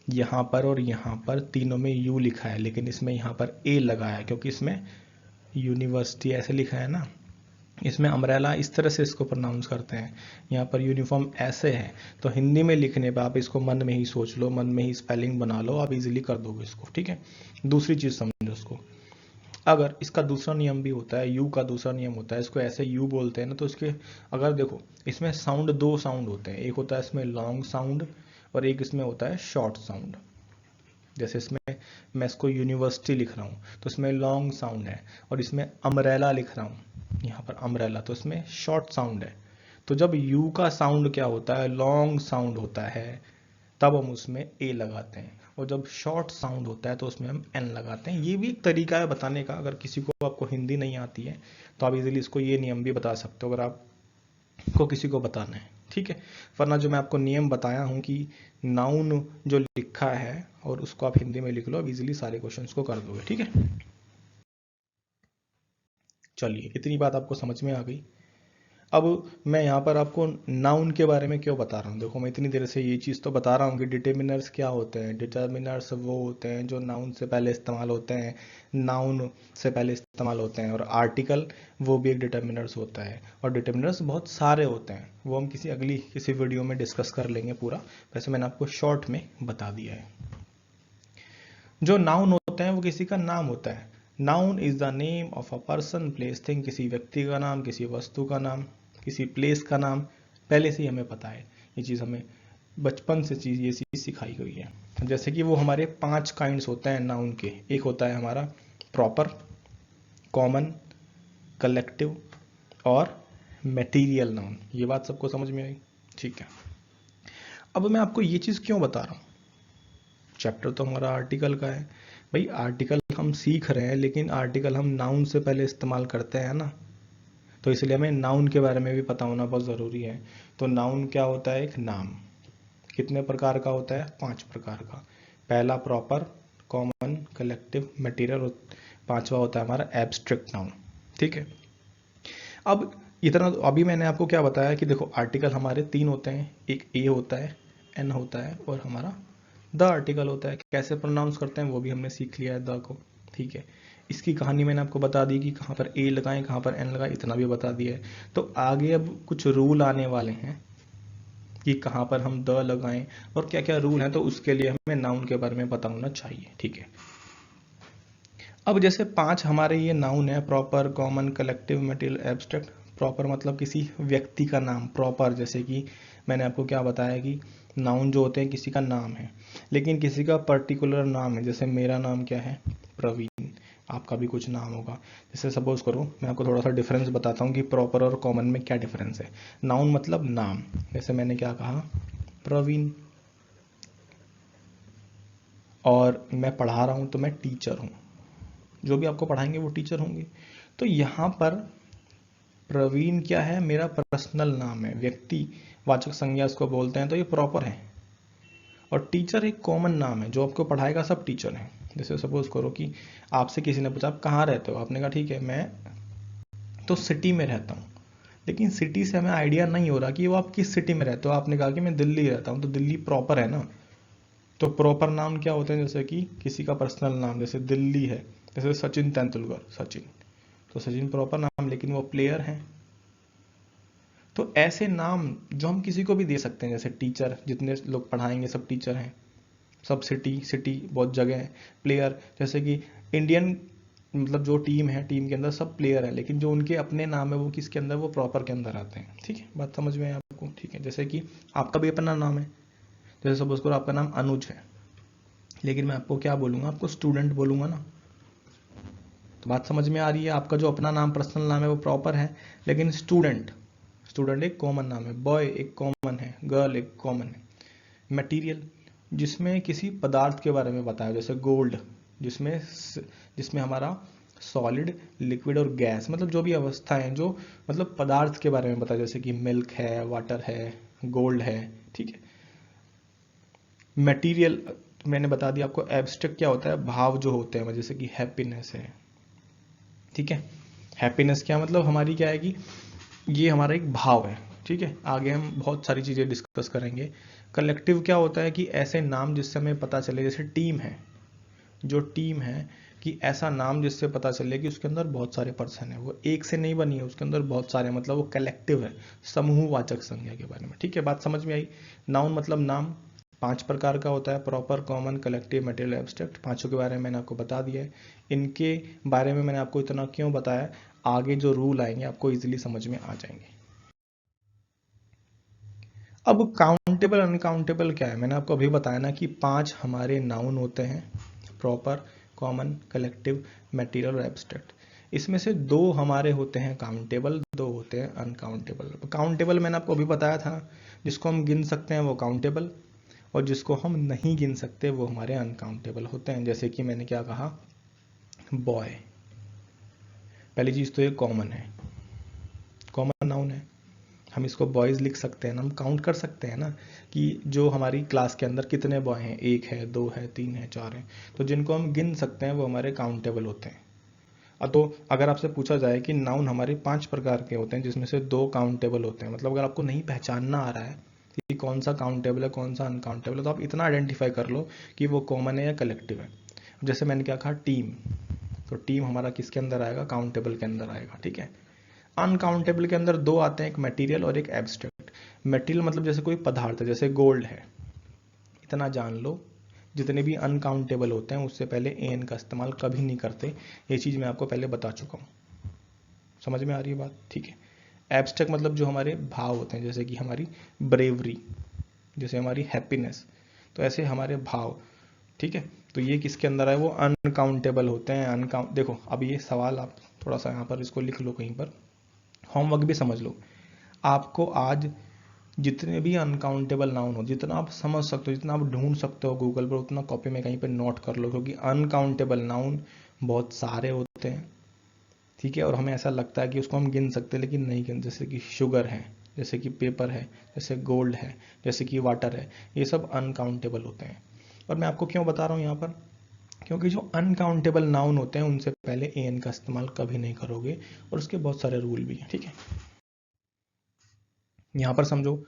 यहाँ पर और यहाँ पर तीनों में यू लिखा है, लेकिन इसमें यहाँ पर ए लगा है क्योंकि इसमें यूनिवर्सिटी ऐसे लिखा है ना। इसमें अम्ब्रेला इस तरह से इसको प्रोनाउंस करते हैं, यहाँ पर यूनिफॉर्म ऐसे है। तो हिंदी में लिखने पर आप इसको मन में ही सोच लो, मन में ही स्पेलिंग बना लो, आप इजीली कर दोगे इसको, ठीक है। दूसरी चीज़ समझो इसको, अगर इसका दूसरा नियम भी होता है, यू का दूसरा नियम होता है, इसको ऐसे यू बोलते हैं ना, तो इसके अगर देखो इसमें साउंड, दो साउंड होते हैं, एक होता है इसमें लॉन्ग साउंड और एक इसमें होता है शॉर्ट साउंड। जैसे इसमें मैं इसको यूनिवर्सिटी लिख रहा हूँ तो इसमें लॉन्ग साउंड है, और इसमें अम्ब्रेला लिख रहा हूँ यहाँ पर अम्ब्रेला, तो इसमें शॉर्ट साउंड है। तो जब यू का साउंड क्या होता है, लॉन्ग साउंड होता है, तब हम उसमें ए लगाते हैं, और जब शॉर्ट साउंड होता है तो उसमें हम एन लगाते हैं। ये भी एक तरीका है बताने का, अगर किसी को आपको हिंदी नहीं आती है तो आप इजीली इसको ये नियम भी बता सकते हो अगर आपको किसी को बताना है, ठीक है। वरना जो मैं आपको नियम बताया हूँ कि नाउन जो लिखा है और उसको आप हिंदी में लिख लो, आप इजीली सारे क्वेश्चंस को कर दोगे, ठीक है। चलिए, इतनी बात आपको समझ में आ गई। अब मैं यहाँ पर आपको नाउन के बारे में क्यों बता रहा हूँ, देखो मैं इतनी देर से ये चीज़ तो बता रहा हूँ कि डिटर्मिनर्स क्या होते हैं। डिटर्मिनर्स वो होते हैं जो नाउन से पहले इस्तेमाल होते हैं, नाउन से पहले इस्तेमाल होते हैं, और आर्टिकल वो भी एक डिटर्मिनर्स होता है। और डिटर्मिनर्स बहुत सारे होते हैं, वो हम किसी वीडियो में डिस्कस कर लेंगे पूरा, वैसे मैंने आपको शॉर्ट में बता दिया है। जो नाउन होते हैं वो किसी का नाम होता है। Noun is the name of a person, place, thing, किसी व्यक्ति का नाम, किसी वस्तु का नाम, किसी प्लेस का नाम। पहले से ही हमें पता है ये चीज़, हमें बचपन से ये चीज़ सिखाई गई है। जैसे कि वो हमारे 5 काइंड्स होते हैं नाउन के। एक होता है हमारा प्रॉपर, कॉमन, कलेक्टिव और मटेरियल नाउन। ये बात सबको समझ में आई, ठीक है। अब मैं आपको ये चीज़ क्यों बता रहा हूँ, चैप्टर तो हमारा आर्टिकल का है भाई, आर्टिकल हम सीख रहे हैं, लेकिन आर्टिकल हम नाउन से पहले इस्तेमाल करते हैं ना, तो इसलिए हमें नाउन के बारे में भी पता होना बहुत ज़रूरी है। तो नाउन क्या होता है, एक नाम कितने प्रकार का होता है, 5 प्रकार का। पहला प्रॉपर, कॉमन, कलेक्टिव, मटेरियल, और 5वां होता है हमारा एब्स्ट्रैक्ट नाउन, ठीक है। अब इतना तो अभी मैंने आपको क्या बताया कि देखो आर्टिकल हमारे 3 होते हैं, एक ए होता है, एन होता है, और हमारा द आर्टिकल होता है। कैसे प्रोनाउंस करते हैं वो भी हमने सीख लिया है द को, ठीक है। इसकी कहानी मैंने आपको बता दी कि कहाँ पर ए लगाएं, कहाँ पर एन लगाएं, इतना भी बता दिया है। तो आगे अब कुछ रूल आने वाले हैं कि कहाँ पर हम द लगाएं और क्या क्या रूल हैं, तो उसके लिए हमें नाउन के बारे में पता होना चाहिए, ठीक है। अब जैसे 5 हमारे ये नाउन है, proper, common, collective, material, abstract. Proper मतलब किसी व्यक्ति का नाम, प्रॉपर जैसे कि मैंने आपको क्या बताया कि नाउन जो होते हैं किसी का नाम है, लेकिन किसी का पर्टिकुलर नाम है। जैसे मेरा नाम क्या है, प्रवीण, आपका भी कुछ नाम होगा। जैसे सपोज करो, मैं आपको थोड़ा सा डिफरेंस बताता हूँ कि प्रॉपर और कॉमन में क्या डिफरेंस है। नाउन मतलब नाम, जैसे मैंने क्या कहा, प्रवीण, और मैं पढ़ा रहा हूँ तो मैं टीचर हूँ, जो भी आपको पढ़ाएंगे वो टीचर होंगे। तो यहाँ पर प्रवीण क्या है, मेरा पर्सनल नाम है, व्यक्ति वाचक संज्ञा इसको बोलते हैं, तो ये प्रॉपर है। और टीचर एक कॉमन नाम है, जो आपको पढ़ाएगा सब टीचर है। जैसे सपोज करो कि आपसे किसी ने पूछा आप कहाँ रहते हो, आपने कहा ठीक है मैं तो सिटी में रहता हूँ, लेकिन सिटी से हमें आइडिया नहीं हो रहा कि वो आप किस सिटी में रहते हो। आपने कहा कि मैं दिल्ली रहता हूँ, तो दिल्ली प्रॉपर है ना। तो प्रॉपर नाम क्या होते हैं, जैसे कि किसी का पर्सनल नाम, जैसे दिल्ली है, जैसे सचिन तेंदुलकर, सचिन, तो सचिन प्रॉपर नाम, लेकिन वो प्लेयर हैं। तो ऐसे नाम जो हम किसी को भी दे सकते हैं, जैसे टीचर, जितने लोग पढ़ाएंगे सब टीचर हैं, सब सिटी, सिटी बहुत जगह है। प्लेयर जैसे कि इंडियन, मतलब जो टीम है, टीम के अंदर सब प्लेयर है, लेकिन जो उनके अपने नाम है वो किसके अंदर, वो प्रॉपर के अंदर आते हैं, ठीक है। बात समझ में है आपको, ठीक है। जैसे कि आपका भी अपना नाम है, जैसे सपोज करो आपका नाम अनुज है, लेकिन मैं आपको क्या बोलूँगा, आपको स्टूडेंट बोलूँगा ना। तो बात समझ में आ रही है, आपका जो अपना नाम, पर्सनल नाम है वो प्रॉपर है, लेकिन स्टूडेंट, स्टूडेंट एक कॉमन नाम है, बॉय एक कॉमन है, गर्ल एक कॉमन है। मटेरियल जिसमें किसी पदार्थ के बारे में बताया, जैसे गोल्ड, जिसमें जिसमें हमारा सॉलिड, लिक्विड और गैस, मतलब जो भी अवस्था है, जो मतलब पदार्थ के बारे में बताया, जैसे कि मिल्क है, वाटर है, गोल्ड है, ठीक है। मटेरियल मैंने बता दिया आपको। एब्स्ट्रैक्ट क्या होता है, भाव जो होते हैं, जैसे कि हैप्पीनेस है, ठीक है। हैप्पीनेस क्या मतलब, हमारी क्या है कि ये हमारा एक भाव है, ठीक है। आगे हम बहुत सारी चीज़ें डिस्कस करेंगे, कलेक्टिव क्या होता है कि ऐसे नाम जिससे हमें पता चले, जैसे टीम है, जो टीम है कि ऐसा नाम जिससे पता चले कि उसके अंदर बहुत सारे पर्सन है, वो एक से नहीं बनी है, उसके अंदर बहुत सारे, मतलब वो कलेक्टिव है, समूहवाचक संज्ञा के बारे में। ठीक है, बात समझ में आई। नाउन मतलब नाम 5 प्रकार का होता है, proper, common, collective, material, abstract. पांचों के बारे में मैंने आपको बता दिया है। इनके बारे में मैंने आपको इतना क्यों बताया, आगे जो रूल आएंगे आपको इजीली समझ में आ जाएंगे। अब काउंटेबल अनकाउंटेबल क्या है, मैंने आपको अभी बताया ना कि 5 हमारे नाउन होते हैं, प्रॉपर, कॉमन, कलेक्टिव, मटेरियल और एब्स्ट्रैक्ट। इसमें से 2 हमारे होते हैं काउंटेबल, 2 होते हैं अनकाउंटेबल। काउंटेबल मैंने आपको अभी बताया था, जिसको हम गिन सकते हैं वो काउंटेबल, और जिसको हम नहीं गिन सकते वो हमारे अनकाउंटेबल होते हैं। जैसे कि मैंने क्या कहा, बॉय, पहली चीज तो ये कॉमन है, कॉमन नाउन है, हम इसको बॉयज लिख सकते हैं ना, हम काउंट कर सकते हैं ना कि जो हमारी क्लास के अंदर कितने बॉय हैं, 1 है, 2 है, 3 है, 4 है, तो जिनको हम गिन सकते हैं वो हमारे काउंटेबल होते हैं। अब तो अगर आपसे पूछा जाए कि नाउन हमारे 5 प्रकार के होते हैं जिसमें से 2 काउंटेबल होते हैं, मतलब अगर आपको नहीं पहचानना आ रहा है कि कौन सा काउंटेबल है कौन सा अनकाउंटेबल है, तो आप इतना आइडेंटिफाई कर लो कि वो कॉमन है या कलेक्टिव है। जैसे मैंने क्या कहा, टीम, तो टीम हमारा किसके अंदर आएगा, काउंटेबल के अंदर आएगा। ठीक है, अनकाउंटेबल के अंदर 2 आते हैं, एक मटेरियल और एक एब्स्ट्रैक्ट। मटेरियल मतलब जैसे कोई पदार्थ है, जैसे गोल्ड है, इतना जान लो, जितने भी अनकाउंटेबल होते हैं उससे पहले एन का इस्तेमाल कभी नहीं करते, ये चीज मैं आपको पहले बता चुका हूँ। समझ में आ रही है बात? ठीक है। एब्स्ट्रैक्ट मतलब जो हमारे भाव होते हैं, जैसे कि हमारी ब्रेवरी, जैसे हमारी हैप्पीनेस, तो ऐसे हमारे भाव। ठीक है, तो ये किसके अंदर है, वो अनकाउंटेबल होते हैं। अनकाउंट, देखो अब ये सवाल आप थोड़ा सा यहाँ पर इसको लिख लो कहीं पर, होमवर्क भी समझ लो। आपको आज जितने भी अनकाउंटेबल नाउन हो, जितना आप समझ सकते हो, जितना आप ढूंढ सकते हो गूगल पर, उतना कॉपी में कहीं पर नोट कर लो, क्योंकि अनकाउंटेबल नाउन बहुत सारे होते हैं। ठीक है, और हमें ऐसा लगता है कि उसको हम गिन सकते हैं, लेकिन नहीं गिन। जैसे कि शुगर है, जैसे कि पेपर है, जैसे गोल्ड है, जैसे कि वाटर है, ये सब अनकाउंटेबल होते हैं। और मैं आपको क्यों बता रहा हूँ यहाँ पर, क्योंकि जो अनकाउंटेबल नाउन होते हैं उनसे पहले एन का इस्तेमाल कभी नहीं करोगे, और उसके बहुत सारे रूल भी हैं। ठीक है, यहाँ पर समझो,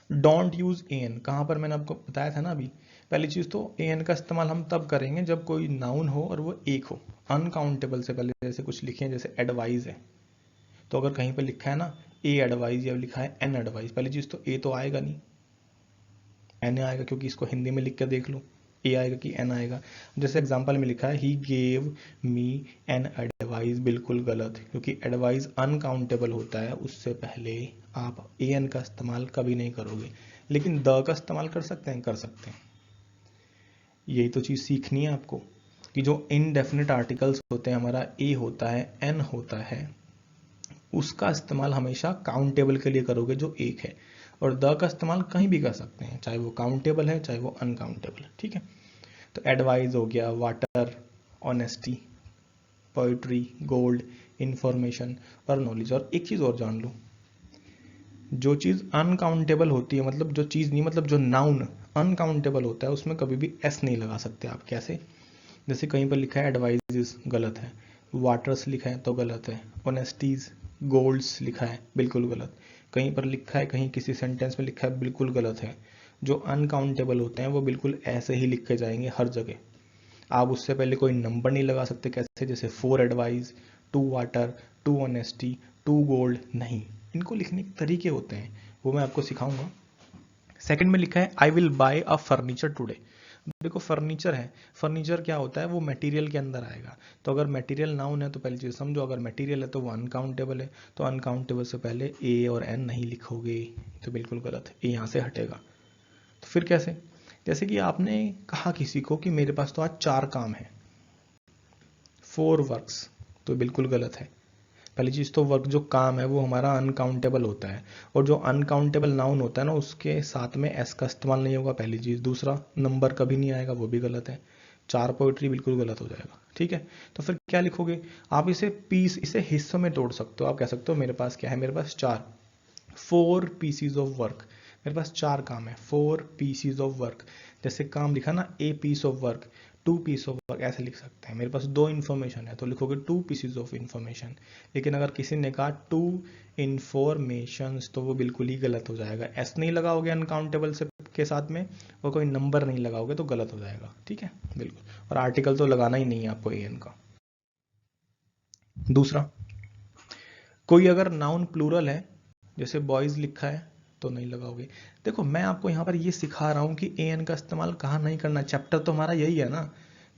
डोंट यूज एन, कहाँ पर मैंने आपको बताया था ना अभी, पहली चीज तो एन का इस्तेमाल हम तब करेंगे जब कोई नाउन हो और वो एक हो। अनकाउंटेबल से पहले जैसे कुछ लिखे हैं, जैसे एडवाइज है, तो अगर कहीं पर लिखा है ना ए एडवाइज या लिखा है एन एडवाइज, पहली चीज तो ए तो आएगा नहीं, एन आएगा, क्योंकि इसको हिंदी में लिख के देख लो, ए आएगा कि एन आएगा। जैसे एग्जांपल में लिखा है he gave me an advice, बिल्कुल गलत, क्योंकि एडवाइस अनकाउंटेबल होता है, उससे पहले आप ए एन का इस्तेमाल कभी नहीं करोगे। लेकिन द का इस्तेमाल कर सकते हैं, कर सकते हैं। यही तो चीज सीखनी है आपको, कि जो इनडेफिनेट आर्टिकल्स होते हैं, हमारा ए होता है, एन होता है, उसका इस्तेमाल हमेशा काउंटेबल के लिए करोगे जो एक है, और द का इस्तेमाल कहीं भी कर सकते हैं, चाहे वो काउंटेबल है चाहे वो अनकाउंटेबल है। ठीक है, तो एडवाइस हो गया, water, honesty, poetry, gold, information और नॉलेज। और एक चीज और जान लो, जो चीज अनकाउंटेबल होती है, मतलब जो चीज नहीं, मतलब जो नाउन अनकाउंटेबल होता है, उसमें कभी भी एस नहीं लगा सकते आप। कैसे? जैसे कहीं पर लिखा है एडवाइजेस, गलत है, वाटर्स लिखा है तो गलत है, ऑनेस्टीज, गोल्ड्स लिखा है, बिल्कुल गलत, कहीं पर लिखा है, कहीं किसी सेंटेंस में लिखा है, बिल्कुल गलत है। जो अनकाउंटेबल होते हैं वो बिल्कुल ऐसे ही लिखे जाएंगे हर जगह, आप उससे पहले कोई नंबर नहीं लगा सकते। कैसे? जैसे 4 एडवाइस, 2 वाटर, 2 ऑनेस्टी, 2 गोल्ड, नहीं, इनको लिखने के तरीके होते हैं, वो मैं आपको सिखाऊंगा। सेकंड में लिखा है I will buy a furniture today. देखो फर्नीचर है, फर्नीचर क्या होता है, वो मटेरियल के अंदर आएगा, तो अगर मटेरियल नाउन है तो पहली चीज समझो, अगर मटेरियल है तो वो अनकाउंटेबल है, तो अनकाउंटेबल से पहले ए और एन नहीं लिखोगे, तो बिल्कुल गलत है, ए यहाँ से हटेगा। तो फिर कैसे? जैसे कि आपने कहा किसी को कि मेरे पास तो आज 4 काम है, 4 वर्क्स, तो बिल्कुल गलत है। पहली चीज तो वर्क जो काम है वो हमारा अनकाउंटेबल होता है, और जो अनकाउंटेबल नाउन होता है ना उसके साथ में एस का इस्तेमाल नहीं होगा, पहली चीज। दूसरा, नंबर कभी नहीं आएगा, वो भी गलत है। 4 पोइट्री बिल्कुल गलत हो जाएगा। ठीक है, तो फिर क्या लिखोगे आप? इसे हिस्सों में तोड़ सकते हो, आप कह सकते हो मेरे पास क्या है, मेरे पास 4 पीसीज ऑफ वर्क, मेरे पास 4 काम है, 4 पीसीज ऑफ वर्क। जैसे काम लिखा ना, a piece of work, 2 piece of work, ऐसे लिख सकते हैं। मेरे पास 2 इन्फॉर्मेशन है तो लिखोगे 2 पीसीज ऑफ इन्फॉर्मेशन। लेकिन अगर किसी ने कहा 2 इंफॉर्मेशन, तो वो बिल्कुल ही गलत हो जाएगा, एस नहीं लगाओगे अनकाउंटेबल से के साथ में वो कोई नंबर नहीं लगाओगे तो गलत हो जाएगा, ठीक है, बिल्कुल। और आर्टिकल तो लगाना ही नहीं है आपको एन का। दूसरा, कोई अगर नाउन प्लूरल है, जैसे बॉयज लिखा है, तो नहीं लगाओगे। देखो मैं आपको यहाँ पर ये सिखा रहा हूँ कि एन का इस्तेमाल कहाँ नहीं करना। चैप्टर तो हमारा यही है ना,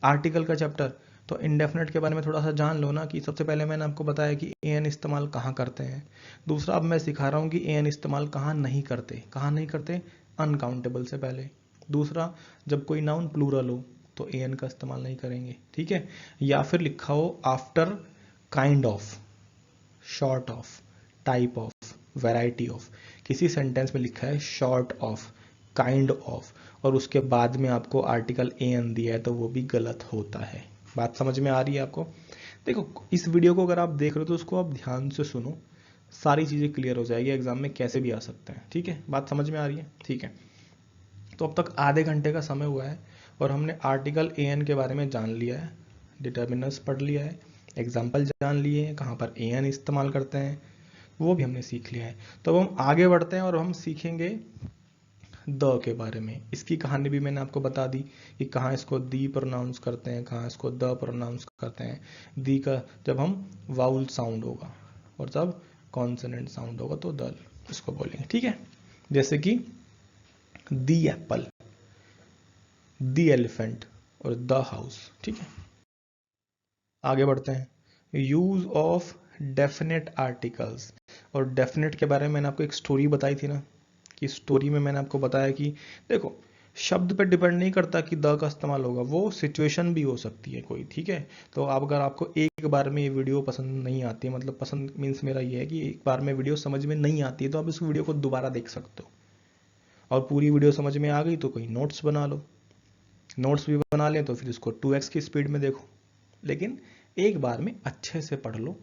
आर्टिकल का चैप्टर। तो इंडेफिनेट के बारे में थोड़ा सा जान लो ना, कि सबसे पहले मैंने आपको बताया कि एन इस्तेमाल कहाँ करते हैं। दूसरा, अब मैं सिखा रहा हूँ कि एन इस्तेमाल कहाँ नहीं करते। कहाँ नहीं करते? अनकाउंटेबल से पहले। दूसरा, जब कोई नाउन प्लूरल हो तो एन का इस्तेमाल नहीं करेंगे, ठीक है। या फिर लिखा हो after kind of, short of, type of, variety of. किसी सेंटेंस में लिखा है शॉर्ट ऑफ, काइंड ऑफ, और उसके बाद में आपको आर्टिकल एन दिया है, तो वो भी गलत होता है। बात समझ में आ रही है आपको? देखो इस वीडियो को अगर आप देख रहे हो तो उसको आप ध्यान से सुनो, सारी चीज़ें क्लियर हो जाएगी, एग्जाम में कैसे भी आ सकते हैं, ठीक है। बात समझ में आ रही है? ठीक है। तो अब तक आधे घंटे का समय हुआ है और हमने आर्टिकल एन के बारे में जान लिया है, डिटर्मिनर्स पढ़ लिया है, एग्जाम्पल जान लिए हैं, कहाँ पर एन इस्तेमाल करते हैं वो भी हमने सीख लिया है। तो अब हम आगे बढ़ते हैं और हम सीखेंगे द के बारे में। इसकी कहानी भी मैंने आपको बता दी कि कहाँ इसको दी प्रोनाउंस करते हैं, कहाँ इसको द प्रोनाउंस करते हैं। दी का जब हम वाउल साउंड होगा और जब कॉन्सोनेंट साउंड होगा तो द इसको बोलेंगे, ठीक है। जैसे कि दी एप्पल, दी एलिफेंट और द हाउस, ठीक है। आगे बढ़ते हैं। Use of definite articles. और डेफिनेट के बारे में मैंने आपको एक स्टोरी बताई थी ना, कि स्टोरी में मैंने आपको बताया कि देखो शब्द पे डिपेंड नहीं करता कि द का इस्तेमाल होगा, वो सिचुएशन भी हो सकती है कोई, ठीक है। तो आप अगर आपको एक बार में ये वीडियो पसंद नहीं आती है, मतलब पसंद मीन्स मेरा ये है कि एक बार में वीडियो समझ में नहीं आती है, तो आप इस वीडियो को दोबारा देख सकते हो। और पूरी वीडियो समझ में आ गई तो कोई नोट्स बना लो, नोट्स भी बना लें तो फिर इसको 2x की स्पीड में देखो, लेकिन एक बार में अच्छे से पढ़ लो।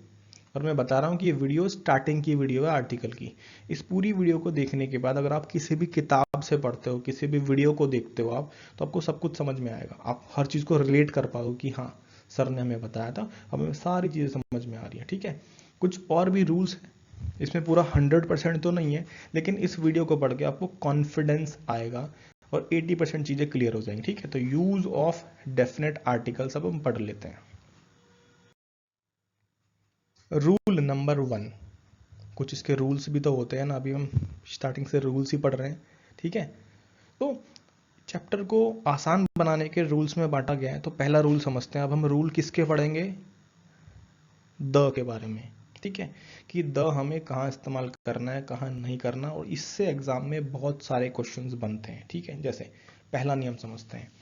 और मैं बता रहा हूँ कि ये वीडियो स्टार्टिंग की वीडियो है आर्टिकल की। इस पूरी वीडियो को देखने के बाद अगर आप किसी भी किताब से पढ़ते हो, किसी भी वीडियो को देखते हो आप, तो आपको सब कुछ समझ में आएगा, आप हर चीज़ को रिलेट कर पाओगे कि हाँ सर ने हमें बताया था, हमें सारी चीज़ें समझ में आ रही है, ठीक है। कुछ और भी रूल्स हैं, इसमें पूरा 100% तो नहीं है, लेकिन इस वीडियो को पढ़ के आपको कॉन्फिडेंस आएगा और 80% चीज़ें क्लियर हो जाएंगी, ठीक है। तो यूज ऑफ डेफिनेट आर्टिकल्स अब हम पढ़ लेते हैं। रूल नंबर 1, कुछ इसके रूल्स भी तो होते हैं ना, अभी हम स्टार्टिंग से रूल्स ही पढ़ रहे हैं, ठीक है। तो चैप्टर को आसान बनाने के रूल्स में बांटा गया है। तो पहला रूल समझते हैं। अब हम रूल किसके पढ़ेंगे? द के बारे में, ठीक है, कि द हमें कहाँ इस्तेमाल करना है, कहाँ नहीं करना, और इससे एग्जाम में बहुत सारे क्वेश्चंस बनते हैं, ठीक है। जैसे पहला नियम समझते हैं।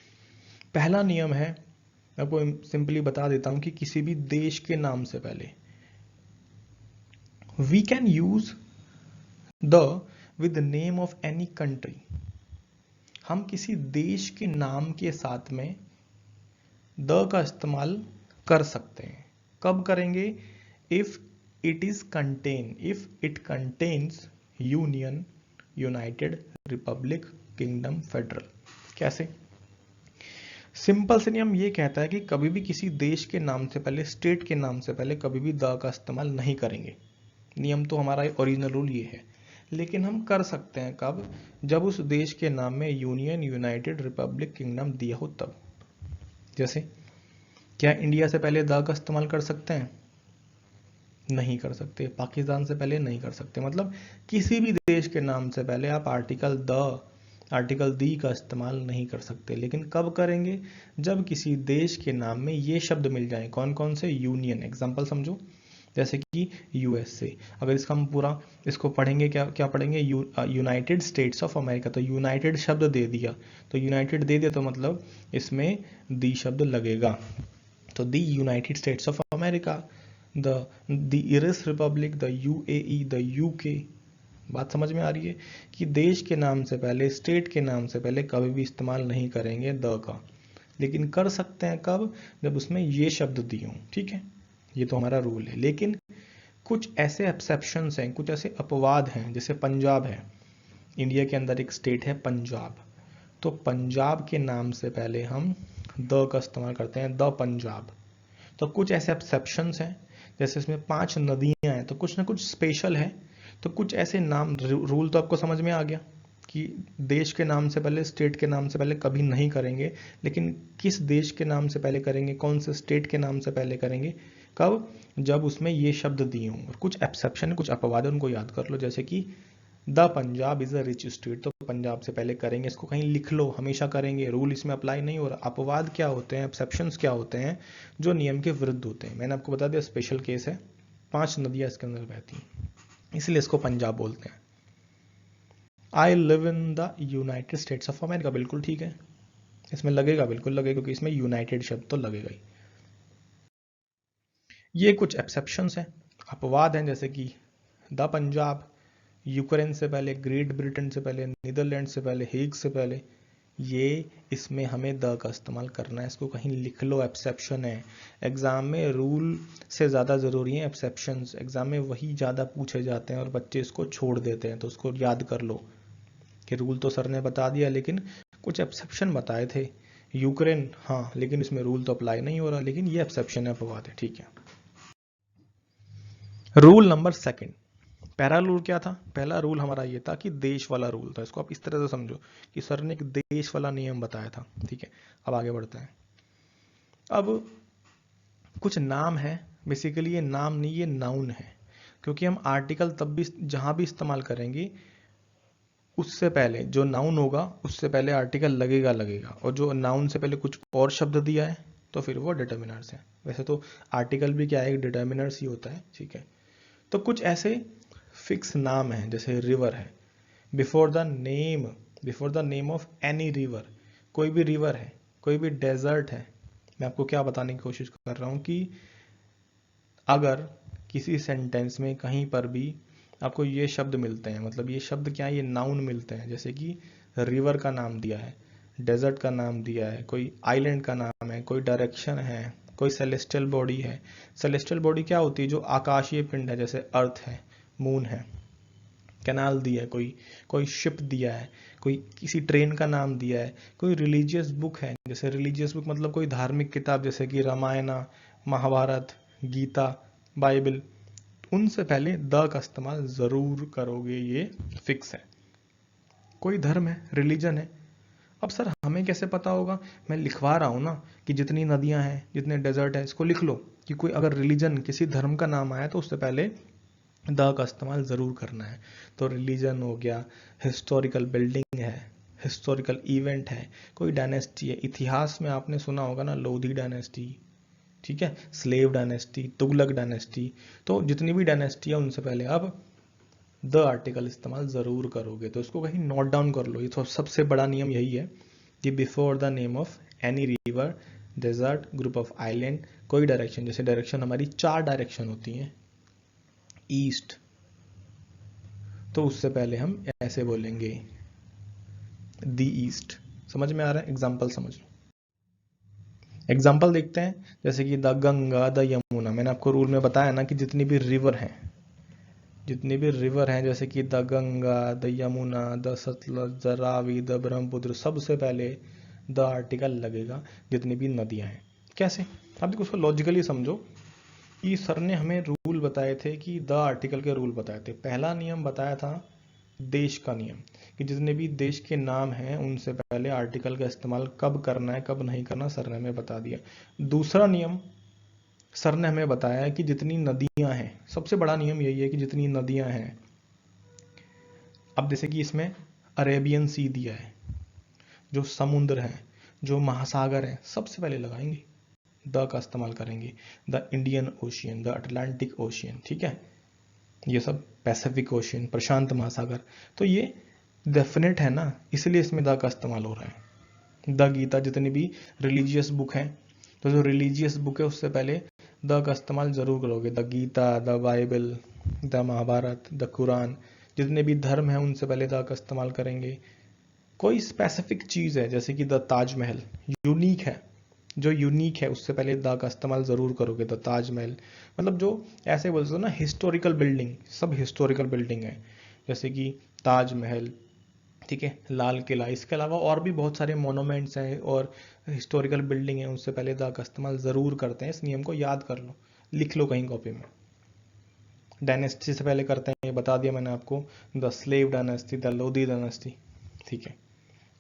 पहला नियम है, मैं आपको सिंपली बता देता हूं कि किसी भी देश के नाम से पहले we can use the with name of any country. हम किसी देश के नाम के साथ में द का इस्तेमाल कर सकते हैं। कब करेंगे? If it is contain, if it contains union, United, Republic, kingdom, federal. कैसे? सिंपल से नियम ये कहता है कि कभी भी किसी देश के नाम से पहले, स्टेट के नाम से पहले कभी भी द का इस्तेमाल नहीं करेंगे। नियम तो हमारा ओरिजिनल रूल ये है, लेकिन हम कर सकते हैं कब? जब उस देश के नाम में यूनियन, यूनाइटेड, रिपब्लिक, किंगडम दिया हो तब। जैसे क्या इंडिया से पहले द का इस्तेमाल कर सकते हैं? नहीं कर सकते। पाकिस्तान से पहले नहीं कर सकते। मतलब किसी भी देश के नाम से पहले आप आर्टिकल द, आर्टिकल दी का इस्तेमाल नहीं कर सकते। लेकिन कब करेंगे? जब किसी देश के नाम में ये शब्द मिल जाए। कौन कौन से? यूनियन, एग्जांपल समझो, जैसे कि यूएसए। अगर इसका हम पूरा इसको पढ़ेंगे, क्या क्या पढ़ेंगे? United States of America. तो यूनाइटेड शब्द दे दिया, तो यूनाइटेड दे दिया तो मतलब इसमें दी शब्द लगेगा। तो the United States of America, the Irish republic, the UAE, the UK. बात समझ में आ रही है कि देश के नाम से पहले, स्टेट के नाम से पहले कभी भी इस्तेमाल नहीं करेंगे द का, लेकिन कर सकते हैं कब? जब उसमें ये शब्द दिए हों, ठीक है। ये तो हमारा रूल है। लेकिन कुछ ऐसे एक्सेप्शंस हैं, कुछ ऐसे अपवाद हैं, जैसे पंजाब है, इंडिया के अंदर एक स्टेट है पंजाब, तो पंजाब के नाम से पहले हम द का इस्तेमाल करते हैं, द पंजाब। तो कुछ ऐसे एक्सेप्शंस हैं, जैसे इसमें 5 नदियां हैं तो कुछ ना कुछ स्पेशल है। तो कुछ ऐसे नाम, रूल तो आपको समझ में आ गया कि देश के नाम से पहले, स्टेट के नाम से पहले कभी नहीं करेंगे, लेकिन किस देश के नाम से पहले करेंगे, कौन से स्टेट के नाम से पहले करेंगे, कब, जब उसमें ये शब्द दिए हों। और कुछ एक्सेप्शन, कुछ अपवाद है, उनको याद कर लो, जैसे कि the Punjab is a rich state, तो पंजाब से पहले करेंगे, इसको कहीं लिख लो, हमेशा करेंगे, रूल इसमें अप्लाई नहीं हो रहा। अपवाद क्या होते हैं, एक्सेप्शंस क्या होते हैं, जो नियम के विरुद्ध होते हैं। मैंने आपको बता दिया स्पेशल केस है, 5 नदियां इसके अंदर बहती हैं, इसलिए इसको पंजाब बोलते हैं। I live in the United States of America, बिल्कुल ठीक है, इसमें लगेगा, बिल्कुल लगेगा, क्योंकि इसमें यूनाइटेड शब्द तो लगेगा ही। ये कुछ एक्सेप्शंस हैं, अपवाद हैं, जैसे कि द पंजाब, यूक्रेन से पहले, ग्रेट ब्रिटेन से पहले, नीदरलैंड से पहले, हेग से पहले, ये इसमें हमें द का इस्तेमाल करना है, इसको कहीं लिख लो, एक्सेप्शन है। एग्जाम में रूल से ज़्यादा ज़रूरी है एक्सेप्शंस, एग्जाम में वही ज़्यादा पूछे जाते हैं और बच्चे इसको छोड़ देते हैं, तो उसको याद कर लो कि रूल तो सर ने बता दिया, लेकिन कुछ एक्सेप्शन बताए थे। यूक्रेन, हाँ, लेकिन इसमें रूल तो अप्लाई नहीं हो रहा, लेकिन ये एक्सेप्शन है, अपवाद है, ठीक है। रूल नंबर 2, पहला रूल क्या था, पहला रूल हमारा ये था कि देश वाला रूल था, इसको आप इस तरह से समझो कि सर ने एक देश वाला नियम बताया था, ठीक है। अब आगे बढ़ते हैं। अब कुछ नाम है, बेसिकली ये नाम नहीं, ये नाउन है, क्योंकि हम आर्टिकल तब भी जहां भी इस्तेमाल करेंगे, उससे पहले जो नाउन होगा उससे पहले आर्टिकल लगेगा लगेगा, और जो नाउन से पहले कुछ और शब्द दिया है तो फिर वो डिटर्मिनर्स है। वैसे तो आर्टिकल भी क्या है, एक डिटर्मिनर्स ही होता है, ठीक है। तो कुछ ऐसे फिक्स नाम है, जैसे रिवर है, before the name, before the name of any river, कोई भी रिवर है, कोई भी डेजर्ट है। मैं आपको क्या बताने की कोशिश कर रहा हूं कि अगर किसी सेंटेंस में कहीं पर भी आपको ये शब्द मिलते हैं, मतलब ये शब्द क्या है, ये नाउन मिलते हैं, जैसे कि रिवर का नाम दिया है, डेजर्ट का नाम दिया है, कोई आइलैंड का नाम है, कोई डायरेक्शन है, कोई सेलेस्टियल बॉडी है। सेलेस्टियल बॉडी क्या होती है, जो आकाशीय पिंड है, जैसे अर्थ है, मून है, कैनाल दिया है, कोई कोई शिप दिया है, कोई किसी ट्रेन का नाम दिया है, कोई रिलीजियस बुक है, जैसे रिलीजियस बुक मतलब कोई धार्मिक किताब, जैसे कि रामायण, महाभारत, गीता, बाइबल, उनसे पहले द का इस्तेमाल जरूर करोगे, ये फिक्स है। कोई धर्म है, रिलीजन है, अब सर हमें कैसे पता होगा, मैं लिखवा रहा हूं ना कि जितनी नदियां हैं, जितने डेजर्ट है, इसको लिख लो कि कोई अगर रिलीजन, किसी धर्म का नाम आया तो उससे पहले द का इस्तेमाल ज़रूर करना है। तो रिलीजन हो गया, हिस्टोरिकल बिल्डिंग है, हिस्टोरिकल इवेंट है, कोई डायनेस्टी है, इतिहास में आपने सुना होगा ना, लोधी डायनेस्टी, ठीक है, स्लेव डायनेस्टी, तुगलक डायनेस्टी, तो जितनी भी डायनेस्टी है उनसे पहले अब द आर्टिकल इस्तेमाल ज़रूर करोगे, तो इसको कहीं नोट डाउन कर लो। ये तो सबसे बड़ा नियम यही है कि before the name of any river, desert, group of island, कोई डायरेक्शन, जैसे डायरेक्शन हमारी 4 डायरेक्शन होती हैं, ईस्ट, तो उससे पहले हम ऐसे बोलेंगे दी ईस्ट। समझ में आ रहा है, एग्जाम्पल समझ लो। एग्जाम्पल देखते हैं, जैसे कि द गंगा, द यमुना, मैंने आपको रूल में बताया ना कि जितनी भी रिवर हैं, जितनी भी रिवर हैं, जैसे कि the Ganga, the Yamuna, the Sutlej, the Ravi, the Brahmaputra, सबसे पहले द आर्टिकल लगेगा, जितनी भी नदियां हैं। कैसे, आप देखो उसको लॉजिकली समझो कि सर ने हमें रूल बताए थे, कि द आर्टिकल के रूल बताए थे। पहला नियम बताया था देश का नियम, कि जितने भी देश के नाम हैं उनसे पहले आर्टिकल का इस्तेमाल कब करना है, कब नहीं करना, सर ने हमें बता दिया। दूसरा नियम सर ने हमें बताया है कि जितनी नदियां हैं, सबसे बड़ा नियम यही है कि जितनी नदियां हैं, अब जैसे कि इसमें अरेबियन सी दिया है, जो समुद्र है, जो महासागर है, सबसे पहले लगाएंगे, द का इस्तेमाल करेंगे। The Indian ocean, the Atlantic ocean, ठीक है, ये सब पैसिफिक ओशियन, प्रशांत महासागर, तो ये डेफिनेट है ना, इसलिए इसमें द का इस्तेमाल हो रहा है। द गीता, जितनी भी रिलीजियस बुक है, तो जो रिलीजियस बुक है उससे पहले द का इस्तेमाल जरूर करोगे। The Gita, the Bible, the Mahabharata, the Quran, जितने भी धर्म हैं उनसे पहले द का इस्तेमाल करेंगे। कोई स्पेसिफिक चीज है, जैसे कि द ताजमहल यूनिक है, जो यूनिक है उससे पहले द का इस्तेमाल जरूर करोगे। द ताजमहल मतलब जो ऐसे बोलते हो ना, हिस्टोरिकल बिल्डिंग, सब हिस्टोरिकल बिल्डिंग है, जैसे कि ताजमहल, ठीक है, लाल किला, इसके अलावा और भी बहुत सारे मोनूमेंट्स हैं और हिस्टोरिकल बिल्डिंग है, उनसे पहले द का इस्तेमाल जरूर करते हैं। इस नियम को याद कर लो, लिख लो कहीं कॉपी में। डायनेस्टी से पहले करते हैं, ये बता दिया मैंने आपको, the slave dynasty, the Lodhi dynasty, ठीक है,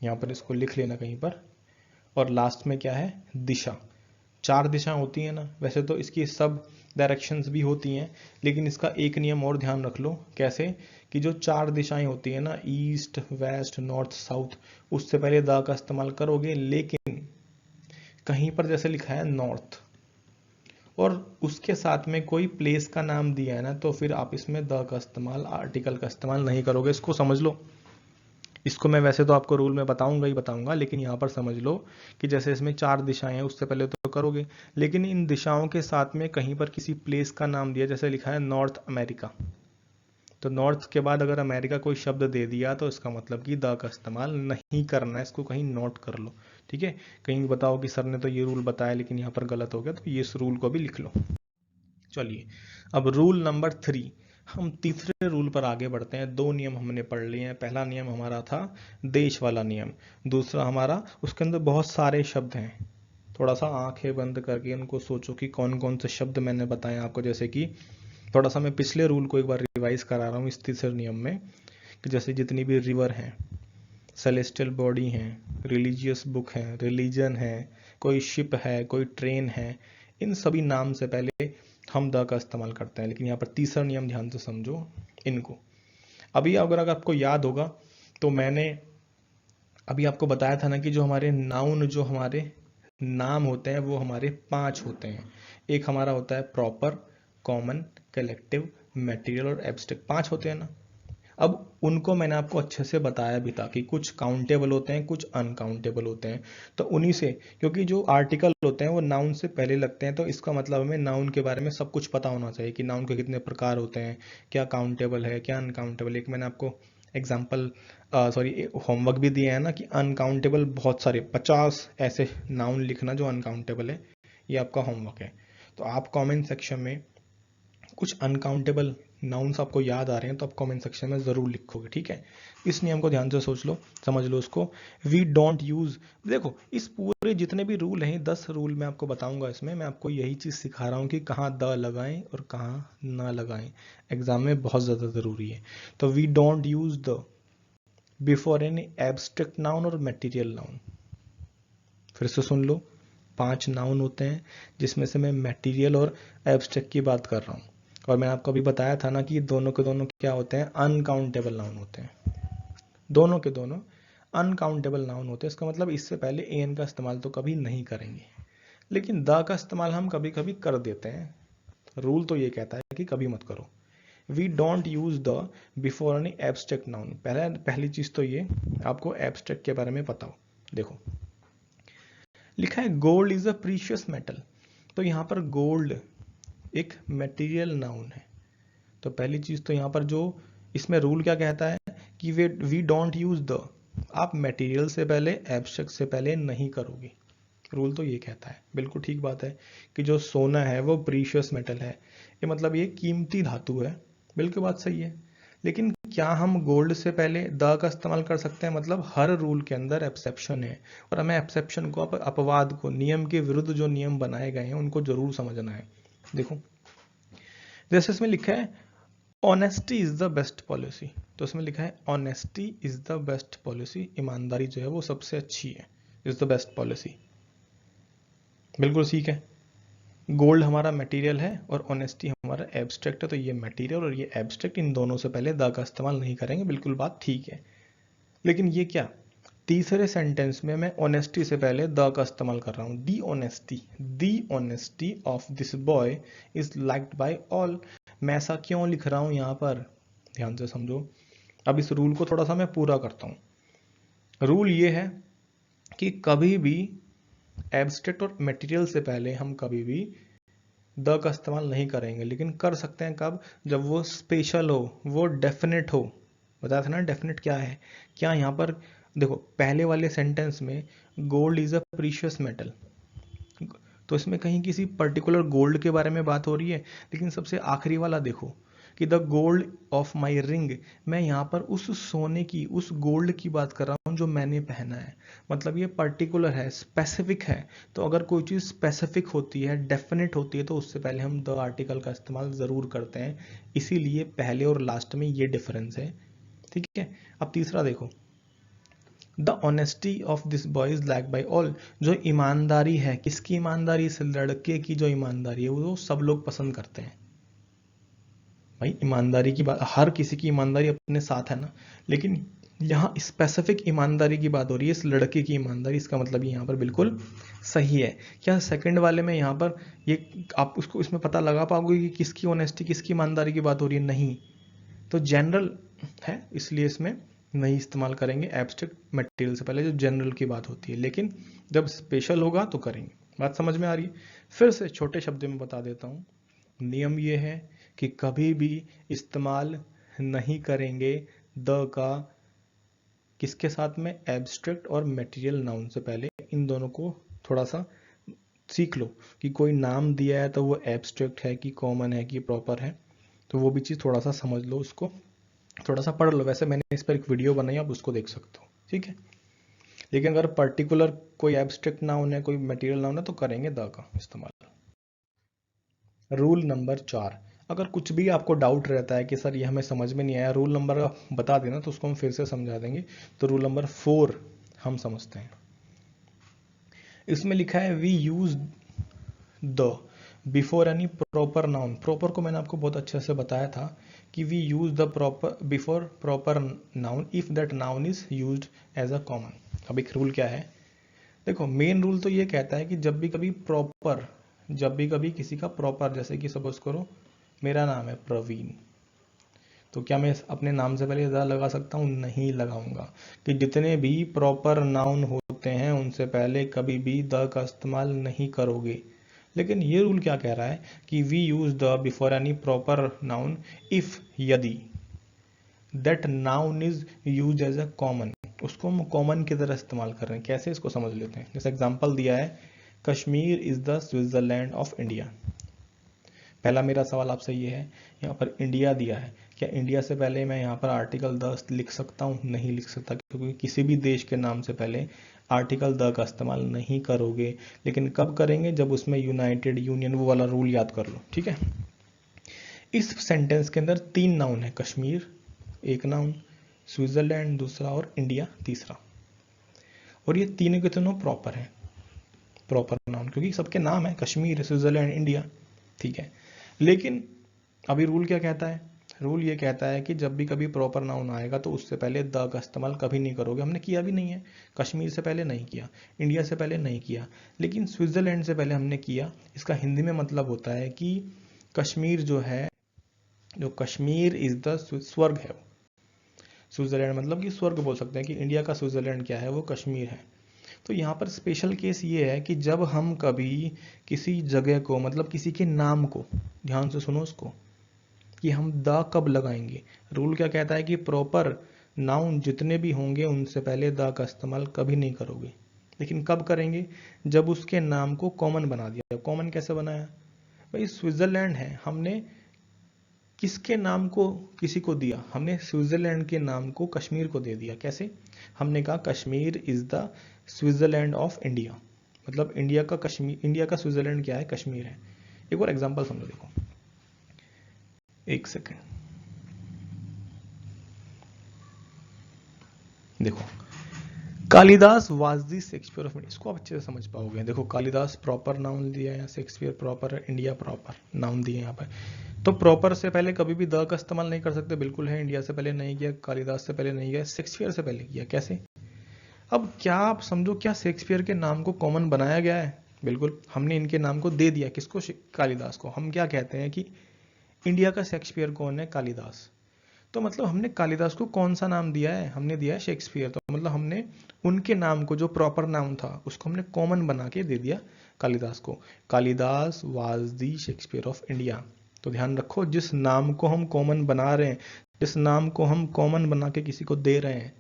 यहाँ पर इसको लिख लेना कहीं पर। और लास्ट में क्या है, दिशा। 4 दिशाएं होती हैं ना, वैसे तो इसकी सब डायरेक्शंस भी होती हैं, लेकिन इसका एक नियम और ध्यान रख लो। कैसे, कि जो 4 दिशाएं होती हैं ना, ईस्ट वेस्ट नॉर्थ साउथ, उससे पहले द का इस्तेमाल करोगे। लेकिन कहीं पर जैसे लिखा है नॉर्थ और उसके साथ में कोई प्लेस का नाम दिया है ना, तो फिर आप इसमें द का इस्तेमाल, आर्टिकल का इस्तेमाल नहीं करोगे। इसको समझ लो। इसको मैं वैसे तो आपको रूल में बताऊंगा ही बताऊंगा, लेकिन यहाँ पर समझ लो कि जैसे इसमें 4 दिशाएं हैं, उससे पहले तो करोगे, लेकिन इन दिशाओं के साथ में कहीं पर किसी प्लेस का नाम दिया, जैसे लिखा है नॉर्थ अमेरिका, तो नॉर्थ के बाद अगर अमेरिका कोई शब्द दे दिया तो इसका मतलब कि द का इस्तेमाल नहीं करना है। इसको कहीं नोट कर लो, ठीक है। कहीं भी बताओ कि सर ने तो ये रूल बताया लेकिन यहाँ पर गलत हो गया, तो ये इस रूल को भी लिख लो। चलिए, अब रूल नंबर 3, हम तीसरे रूल पर आगे बढ़ते हैं। 2 नियम हमने पढ़ लिए हैं। पहला नियम हमारा था देश वाला नियम, दूसरा हमारा, उसके अंदर बहुत सारे शब्द हैं। थोड़ा सा आंखें बंद करके उनको सोचो कि कौन कौन से शब्द मैंने बताए आपको। जैसे कि थोड़ा सा मैं पिछले रूल को एक बार रिवाइज करा रहा हूँ इस तीसरे नियम में, कि जैसे जितनी भी रिवर हैं, सेलेस्टियल बॉडी हैं, रिलीजियस बुक है, रिलीजन है, कोई शिप है, कोई ट्रेन है, इन सभी नाम से पहले हम द का इस्तेमाल करते हैं। लेकिन यहाँ पर तीसरा नियम ध्यान से समझो इनको। अभी अगर आपको याद होगा तो मैंने अभी आपको बताया था ना कि जो हमारे नाउन, जो हमारे नाम होते हैं वो हमारे 5 होते हैं। एक हमारा होता है प्रॉपर, कॉमन, कलेक्टिव, मटेरियल और एब्स्ट्रैक्ट। 5 होते हैं ना। अब उनको मैंने आपको अच्छे से बताया भी था कि कुछ काउंटेबल होते हैं, कुछ अनकाउंटेबल होते हैं। तो उन्हीं से, क्योंकि जो आर्टिकल होते हैं वो नाउन से पहले लगते हैं, तो इसका मतलब हमें नाउन के बारे में सब कुछ पता होना चाहिए कि नाउन के कितने प्रकार होते हैं, क्या काउंटेबल है, क्या अनकाउंटेबल। एक मैंने आपको एग्जाम्पल, सॉरी, होमवर्क भी दिया है ना कि अनकाउंटेबल बहुत सारे 50 ऐसे नाउन लिखना जो अनकाउंटेबल है। ये आपका होमवर्क है। तो आप कमेंट सेक्शन में कुछ अनकाउंटेबल नाउन्स आपको याद आ रहे हैं तो आप कमेंट सेक्शन में ज़रूर लिखोगे, ठीक है। इस नियम को ध्यान से सोच लो, समझ लो उसको। वी डोंट यूज़, देखो इस पूरे जितने भी रूल हैं, 10 रूल मैं आपको बताऊंगा। इसमें मैं आपको यही चीज़ सिखा रहा हूँ कि कहाँ द लगाएं और कहाँ ना लगाएं, एग्जाम में बहुत ज़्यादा ज़रूरी है। तो we don't use the before any abstract noun और मटेरियल नाउन। फिर से सुन लो, 5 नाउन होते हैं जिसमें से मैं मटेरियल और एब्स्ट्रैक्ट की बात कर रहा हूँ। और मैंने आपको अभी बताया था ना कि दोनों के दोनों क्या होते हैं, अनकाउंटेबल नाउन होते हैं। दोनों के दोनों अनकाउंटेबल नाउन होते हैं। इसका मतलब इससे पहले एन का इस्तेमाल तो कभी नहीं करेंगे, लेकिन द का इस्तेमाल हम कभी कभी कर देते हैं। रूल तो ये कहता है कि कभी मत करो। We don't use the before any abstract noun. पहली चीज तो ये, आपको एब्स्ट्रैक्ट के बारे में पता हो। देखो लिखा है gold is a precious metal, तो यहाँ पर गोल्ड एक मटेरियल नाउन है। तो पहली चीज तो यहाँ पर जो इसमें रूल क्या कहता है कि वी डोंट यूज द, आप मटेरियल से पहले, एब्स्ट्रैक्ट से पहले नहीं करोगे। रूल तो ये कहता है, बिल्कुल ठीक बात है कि जो सोना है वो प्रीशियस मेटल है, ये मतलब ये कीमती धातु है, बिल्कुल बात सही है। लेकिन क्या हम गोल्ड से पहले द का इस्तेमाल कर सकते हैं? मतलब हर रूल के अंदर एक्सेप्शन है, और हमें एक्सेप्शन को, अपवाद को, नियम के विरुद्ध जो नियम बनाए गए हैं उनको जरूर समझना है। देखो जैसे इसमें लिखा है honesty is the best policy, तो इसमें लिखा है honesty is the best policy, ईमानदारी जो है वो सबसे अच्छी है, इज द बेस्ट पॉलिसी। बिल्कुल ठीक है। गोल्ड हमारा मटेरियल है और ऑनेस्टी हमारा एब्स्ट्रैक्ट है, तो ये मटेरियल और ये एब्स्ट्रैक्ट, इन दोनों से पहले द का इस्तेमाल नहीं करेंगे, बिल्कुल बात ठीक है। लेकिन ये क्या, तीसरे सेंटेंस में मैं ऑनेस्टी से पहले द का इस्तेमाल कर रहा हूँ। The honesty of this boy is liked by all. मैं ऐसा क्यों लिख रहा हूँ यहाँ पर, ध्यान से समझो। अब इस रूल को थोड़ा सा मैं पूरा करता हूँ। रूल ये है कि कभी भी एब्स्ट्रैक्ट और मटेरियल से पहले हम कभी भी द का इस्तेमाल नहीं करेंगे, लेकिन कर सकते हैं कब, जब वो स्पेशल हो, वो डेफिनेट हो। बताया था ना डेफिनेट क्या है। क्या यहाँ पर देखो, पहले वाले सेंटेंस में gold is a precious metal, तो इसमें कहीं किसी पर्टिकुलर गोल्ड के बारे में बात हो रही है। लेकिन सबसे आखिरी वाला देखो कि the gold of my ring, मैं यहाँ पर उस सोने की, उस गोल्ड की बात कर रहा हूँ जो मैंने पहना है। मतलब ये पर्टिकुलर है, स्पेसिफिक है। तो अगर कोई चीज़ स्पेसिफिक होती है, डेफिनेट होती है, तो उससे पहले हम द आर्टिकल का इस्तेमाल ज़रूर करते हैं। इसीलिए पहले और लास्ट में ये डिफरेंस है, ठीक है। अब तीसरा देखो, the honesty of this boy is lack by all. जो ईमानदारी है, किसकी ईमानदारी? इस लड़के की जो ईमानदारी है वो सब लोग पसंद करते हैं। भाई ईमानदारी की बात, हर किसी की ईमानदारी अपने साथ है ना, लेकिन यहाँ स्पेसिफिक ईमानदारी की बात हो रही है, इस लड़के की ईमानदारी, इसका मतलब ये यहाँ पर बिल्कुल सही है। क्या सेकंड वाले में यहाँ पर ये आप उसको इसमें पता लगा पाओगे कि किसकी ऑनेस्टी, किसकी ईमानदारी की बात हो रही है? नहीं। तो जनरल है, इसलिए इसमें नहीं इस्तेमाल करेंगे एब्स्ट्रैक्ट मटेरियल से पहले, जो जनरल की बात होती है, लेकिन जब स्पेशल होगा तो करेंगे। बात समझ में आ रही है? फिर से छोटे शब्दों में बता देता हूँ। नियम ये है कि कभी भी इस्तेमाल नहीं करेंगे द का किसके साथ में? एब्स्ट्रैक्ट और मटेरियल नाउन से पहले। इन दोनों को थोड़ा सा सीख लो कि कोई नाम दिया है तो वो एब्स्ट्रैक्ट है कि कॉमन है कि प्रॉपर है, तो वो भी चीज़ थोड़ा सा समझ लो, उसको थोड़ा सा पढ़ लो। वैसे मैंने इस पर एक वीडियो बनाई, आप उसको देख सकते हो, ठीक है। लेकिन अगर पर्टिकुलर कोई एब्स्ट्रैक्ट नाउन है, कोई मटेरियल नाउन है, तो करेंगे द का इस्तेमाल। रूल नंबर 4, अगर कुछ भी आपको डाउट रहता है कि सर ये हमें समझ में नहीं आया, रूल नंबर बता देना तो उसको हम फिर से समझा देंगे। तो रूल नंबर 4 हम समझते हैं। इसमें लिखा है we use the before any proper noun. Proper को मैंने आपको बहुत अच्छे से बताया था कि we use the proper before proper noun if that noun is used as a common. अब एक रूल क्या है? देखो, मेन रूल तो ये कहता है कि जब भी कभी प्रॉपर, जब भी कभी किसी का प्रॉपर, जैसे कि सपोज करो मेरा नाम है प्रवीण, तो क्या मैं अपने नाम से पहले द लगा सकता हूँ? नहीं लगाऊंगा। कि जितने भी प्रॉपर नाउन होते हैं उनसे पहले कभी भी द का इस्तेमाल नहीं करोगे। लेकिन ये रूल क्या कह रहा है कि we use the before any proper noun if, यदि that noun is use as a common, उसको हम कॉमन की तरह इस्तेमाल कर रहे हैं। कैसे, इसको समझ लेते हैं। जैसे एग्जांपल दिया है, Kashmir is the Switzerland of India. पहला मेरा सवाल आपसे ये है, यहाँ पर इंडिया दिया है, क्या इंडिया से पहले मैं यहाँ पर आर्टिकल द लिख सकता हूँ? नहीं लिख सकता, क्योंकि किसी भी देश के नाम से पहले आर्टिकल द का इस्तेमाल नहीं करोगे। लेकिन कब करेंगे? जब उसमें यूनाइटेड, यूनियन, वो वाला रूल याद कर लो, ठीक है। इस सेंटेंस के अंदर 3 नाउन है, कश्मीर एक नाउन, स्विट्जरलैंड दूसरा, और इंडिया तीसरा। और ये तीनों के तीनों प्रॉपर है, प्रॉपर नाउन, क्योंकि सबके नाम है, कश्मीर, स्विट्जरलैंड, इंडिया, ठीक है। लेकिन अभी रूल क्या कहता है? रूल ये कहता है कि जब भी कभी प्रॉपर नाउन आएगा तो उससे पहले द का इस्तेमाल कभी नहीं करोगे। हमने किया भी नहीं है, कश्मीर से पहले नहीं किया, इंडिया से पहले नहीं किया, लेकिन स्विट्जरलैंड से पहले हमने किया। इसका हिंदी में मतलब होता है कि कश्मीर जो है, जो कश्मीर इज द स्वर्ग है, स्विट्जरलैंड मतलब कि स्वर्ग बोल सकते हैं, कि इंडिया का स्विट्जरलैंड क्या है? वो कश्मीर है। तो यहाँ पर स्पेशल केस ये है कि जब हम कभी किसी जगह को, मतलब किसी के नाम को, ध्यान से सुनो उसको, कि हम द कब लगाएंगे। रूल क्या कहता है कि प्रॉपर नाउन जितने भी होंगे उनसे पहले द का इस्तेमाल कभी नहीं करोगे। लेकिन कब करेंगे? जब उसके नाम को कॉमन बना दिया। कॉमन कैसे बनाया? भाई स्विट्जरलैंड है, हमने किसके नाम को किसी को दिया? हमने स्विट्जरलैंड के नाम को कश्मीर को दे दिया। कैसे? हमने कहा Kashmir is the Switzerland of India, मतलब इंडिया का कश्मीर, इंडिया का स्विट्जरलैंड क्या है? कश्मीर है। एक और एग्जांपल समझो, देखो, एक सेकेंड, देखो, Kalidas was the Shakespeare of India. इसको आप अच्छे से समझ पाओगे। देखो, कालिदास प्रॉपर नाउन दिया है, शेक्सपियर प्रॉपर है, इंडिया प्रॉपर नाउन दिए यहाँ पर। तो प्रॉपर से पहले कभी भी द का इस्तेमाल नहीं कर सकते, बिल्कुल है। इंडिया से पहले नहीं किया, कालिदास से पहले नहीं किया, शेक्सपियर से पहले किया। कैसे? अब क्या आप समझो, क्या शेक्सपियर के नाम को कॉमन बनाया गया है? बिल्कुल, हमने इनके नाम को दे दिया। किसको? कालिदास को। हम क्या कहते हैं कि इंडिया का शेक्सपियर कौन है? कालिदास। तो मतलब हमने कालिदास को कौन सा नाम दिया है? हमने दिया है शेक्सपियर। तो मतलब हमने उनके नाम को, जो प्रॉपर नाम था, उसको हमने कॉमन बना के दे दिया कालिदास को। Kalidas was the Shakespeare of India. तो ध्यान रखो, जिस नाम को हम कॉमन बना रहे हैं, जिस नाम को हम कॉमन बना के किसी को दे रहे हैं,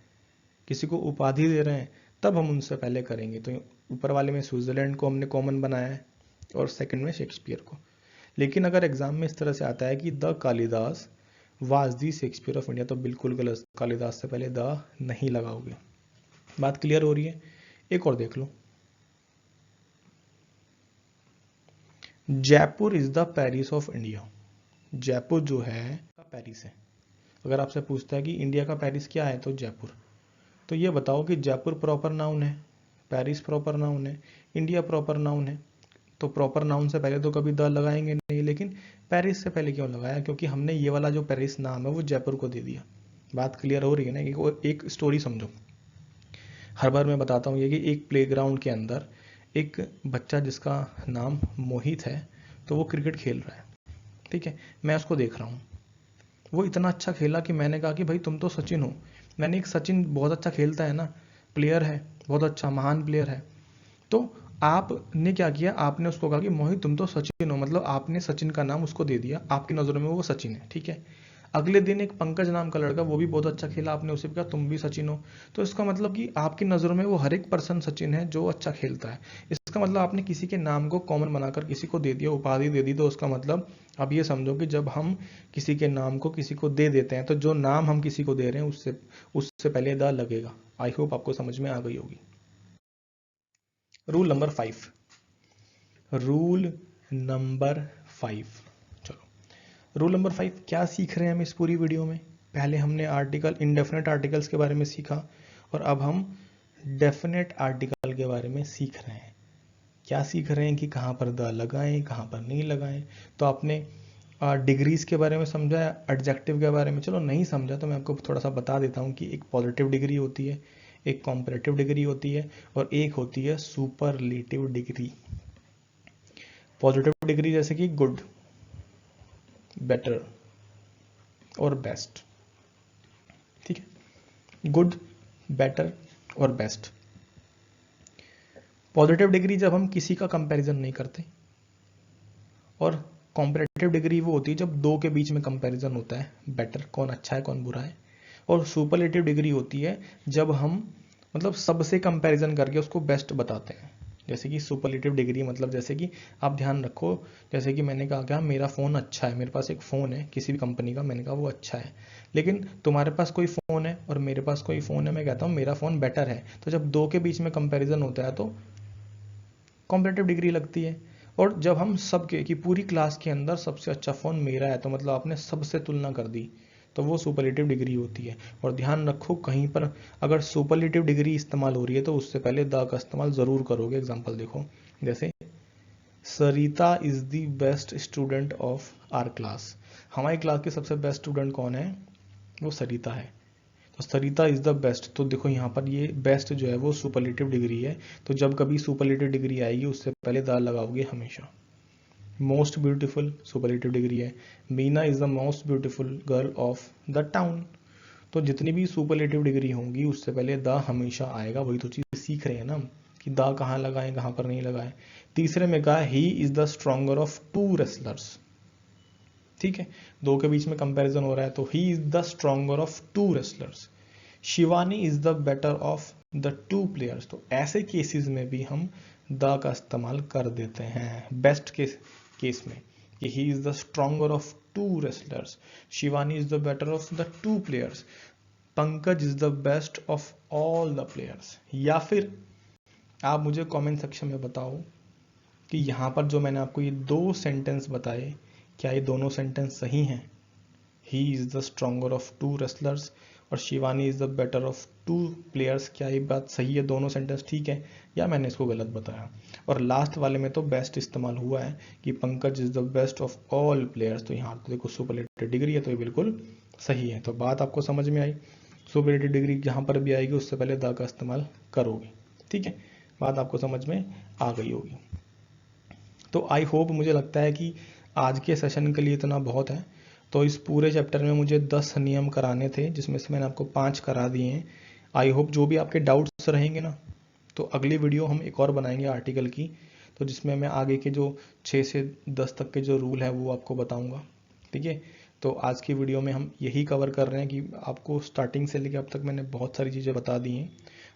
किसी को उपाधि दे रहे हैं, तब हम उनसे पहले करेंगे। तो ऊपर वाले में स्विट्जरलैंड को हमने कॉमन बनाया है, और सेकंड में शेक्सपियर को। लेकिन अगर एग्जाम में इस तरह से आता है कि the Kalidas was the Shakespeare of India, तो बिल्कुल गलत। कालिदास से पहले द नहीं लगाओगे। बात क्लियर हो रही है? एक और देख लो, Jaipur is the Paris of India. Jaipur जो है का पेरिस है। अगर आपसे पूछता है कि इंडिया का पेरिस क्या है, तो जयपुर। तो ये बताओ कि जयपुर प्रॉपर नाउन है, पेरिस प्रॉपर नाउन है, इंडिया प्रॉपर नाउन है। तो प्रॉपर नाउन से पहले तो कभी द लगाएंगे नहीं, लेकिन पेरिस से पहले क्यों लगाया? क्योंकि हमने ये वाला जो पेरिस नाम है वो जयपुर को दे दिया। बात क्लियर हो रही है ना? एक स्टोरी समझो, हर बार मैं बताता हूँ ये कि एक प्लेग्राउंड के अंदर एक बच्चा जिसका नाम मोहित है, तो वो क्रिकेट खेल रहा है, ठीक है। मैं उसको देख रहा हूँ, वो इतना अच्छा खेला कि मैंने कहा कि भाई तुम तो सचिन हो। मैंने एक सचिन बहुत अच्छा खेलता है ना, प्लेयर है, बहुत अच्छा महान प्लेयर है। तो आपने क्या किया, आपने उसको कहा कि मोहित तुम तो सचिन हो, मतलब आपने सचिन का नाम उसको दे दिया, आपकी नज़रों में वो सचिन है, ठीक है। अगले दिन एक पंकज नाम का लड़का, वो भी बहुत अच्छा खेला, आपने उसे भी कहा तुम भी सचिन हो। तो इसका मतलब कि आपकी नज़रों में वो हर एक पर्सन सचिन है जो अच्छा खेलता है। इसका मतलब आपने किसी के नाम को कॉमन बनाकर किसी को दे दिया, उपाधि दे दी। तो उसका मतलब अब ये समझो कि जब हम किसी के नाम को किसी को दे देते हैं, तो जो नाम हम किसी को दे रहे हैं उससे पहले द लगेगा। आई होप आपको समझ में आ गई होगी। रूल नंबर 5, रूल नंबर 5, चलो रूल नंबर 5 क्या सीख रहे हैं हम इस पूरी वीडियो में? पहले हमने आर्टिकल, इंडेफिनेट आर्टिकल्स के बारे में सीखा, और अब हम डेफिनेट आर्टिकल के बारे में सीख रहे हैं। क्या सीख रहे हैं कि कहाँ पर द लगाएं, कहाँ पर नहीं लगाएं। तो आपने डिग्रीज के बारे में समझा, एडजेक्टिव के बारे में। चलो नहीं समझा तो मैं आपको थोड़ा सा बता देता हूँ कि एक पॉजिटिव डिग्री होती है, एक कॉम्परेटिव डिग्री होती है, और एक होती है सुपरलेटिव डिग्री। पॉजिटिव डिग्री जैसे कि गुड, बेटर और बेस्ट, ठीक है। गुड, बेटर और बेस्ट। पॉजिटिव डिग्री जब हम किसी का कंपैरिजन नहीं करते, और कॉम्परेटिव डिग्री वो होती है जब दो के बीच में कंपैरिजन होता है, बेटर कौन अच्छा है कौन बुरा है। और सुपरलेटिव डिग्री होती है जब हम मतलब सबसे कंपैरिजन करके उसको बेस्ट बताते हैं। जैसे कि सुपरलेटिव डिग्री मतलब, जैसे कि आप ध्यान रखो, जैसे कि मैंने कहा क्या, मेरा फ़ोन अच्छा है, मेरे पास एक फ़ोन है किसी भी कंपनी का, मैंने कहा वो अच्छा है। लेकिन तुम्हारे पास कोई फ़ोन है और मेरे पास कोई फ़ोन है, मैं कहता हूँ मेरा फ़ोन बेटर है। तो जब दो के बीच में कंपैरिजन होता है तो कॉम्परेटिव डिग्री लगती है। और जब हम सबके कि पूरी क्लास के अंदर सबसे अच्छा फ़ोन मेरा है, तो मतलब आपने सबसे तुलना कर दी, तो वो सुपरलेटिव डिग्री होती है। और ध्यान रखो, कहीं पर अगर सुपरलेटिव डिग्री इस्तेमाल हो रही है तो उससे पहले द का इस्तेमाल ज़रूर करोगे। एग्जांपल देखो, जैसे Sarita is the best student of our class. हमारी क्लास के सबसे बेस्ट स्टूडेंट कौन है? वो सरिता है। तो सरिता इज़ द बेस्ट, तो देखो यहाँ पर ये बेस्ट जो है वो सुपरलेटिव डिग्री है। तो जब कभी सुपरलेटिव डिग्री आएगी उससे पहले द लगाओगे हमेशा। मोस्ट ब्यूटीफुल सुपरलेटिव डिग्री है। Meena is the most beautiful girl of the town. तो जितनी भी सुपरलेटिव डिग्री होंगी उससे पहले द हमेशा आएगा। वही तो चीज़ सीख रहे हैं ना कि द कहाँ लगाएं कहाँ पर नहीं लगाएं। तीसरे में कहा he is the stronger of two wrestlers, ठीक है। दो के बीच में कंपैरिजन हो रहा है, तो he is the stronger of two wrestlers. Shivani is the better of the two players. तो ऐसे केसेस में भी हम द का इस्तेमाल कर देते हैं बेस्ट केस में, कि he is the stronger of two wrestlers, Shivani is the better of the two players, Pankaj is the best of all the players. या फिर आप मुझे कमेंट सेक्शन में बताओ कि यहाँ पर जो मैंने आपको ये दो सेंटेंस बताए, क्या ये दोनों सेंटेंस सही हैं? He is the stronger of two wrestlers और Shivani is the better of two players, क्या ये बात सही है? दोनों सेंटेंस ठीक है, या मैंने इसको गलत बताया? और लास्ट वाले में तो बेस्ट इस्तेमाल हुआ है कि Pankaj is the best of all players. तो यहाँ तो देखो सुपरलेटिव डिग्री है, तो ये बिल्कुल सही है। तो बात आपको समझ में आई? सुपरलेटिव डिग्री जहाँ पर भी आएगी उससे पहले द का इस्तेमाल करोगे, ठीक है। बात आपको समझ में आ गई होगी। तो आई होप, मुझे लगता है कि आज के सेशन के लिए इतना बहुत है। तो इस पूरे चैप्टर में मुझे 10 नियम कराने थे, जिसमें से मैंने आपको 5 करा दिए हैं। आई होप जो भी आपके डाउट्स रहेंगे ना, तो अगली वीडियो हम एक और बनाएंगे आर्टिकल की, तो जिसमें मैं आगे के जो 6 से 10 तक के जो रूल है वो आपको बताऊंगा, ठीक है। तो आज की वीडियो में हम यही कवर कर रहे हैं कि आपको स्टार्टिंग से लेकर अब तक मैंने बहुत सारी चीज़ें बता दी हैं।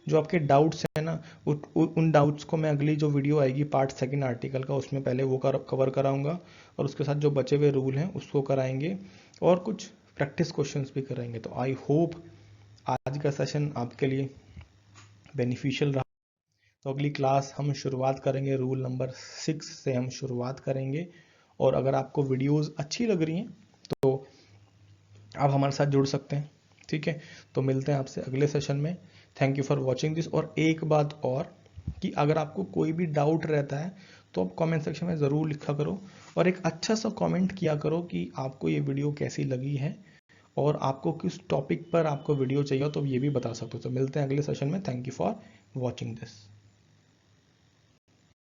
जो आपके डाउट्स हैं ना, उन डाउट्स को मैं अगली जो वीडियो आएगी पार्ट 2 आर्टिकल का, उसमें पहले वो कवर कराऊंगा, और उसके साथ जो बचे हुए रूल हैं उसको कराएंगे, और कुछ प्रैक्टिस क्वेश्चंस भी कराएंगे। तो आई होप आज का सेशन आपके लिए बेनिफिशियल रहा। तो अगली क्लास हम शुरुआत करेंगे रूल नंबर 6 से हम शुरुआत करेंगे। और अगर आपको वीडियोस अच्छी लग रही हैं तो आप हमारे साथ जुड़ सकते हैं, ठीक है, तो मिलते हैं आपसे अगले सेशन में। Thank you for watching this. और एक बात और कि अगर आपको कोई भी डाउट रहता है तो आप कमेंट सेक्शन में ज़रूर लिखा करो, और एक अच्छा सा कमेंट किया करो कि आपको ये वीडियो कैसी लगी है और आपको किस टॉपिक पर आपको वीडियो चाहिए, तो ये भी बता सकते हो। तो मिलते हैं अगले सेशन में। Thank you for watching this.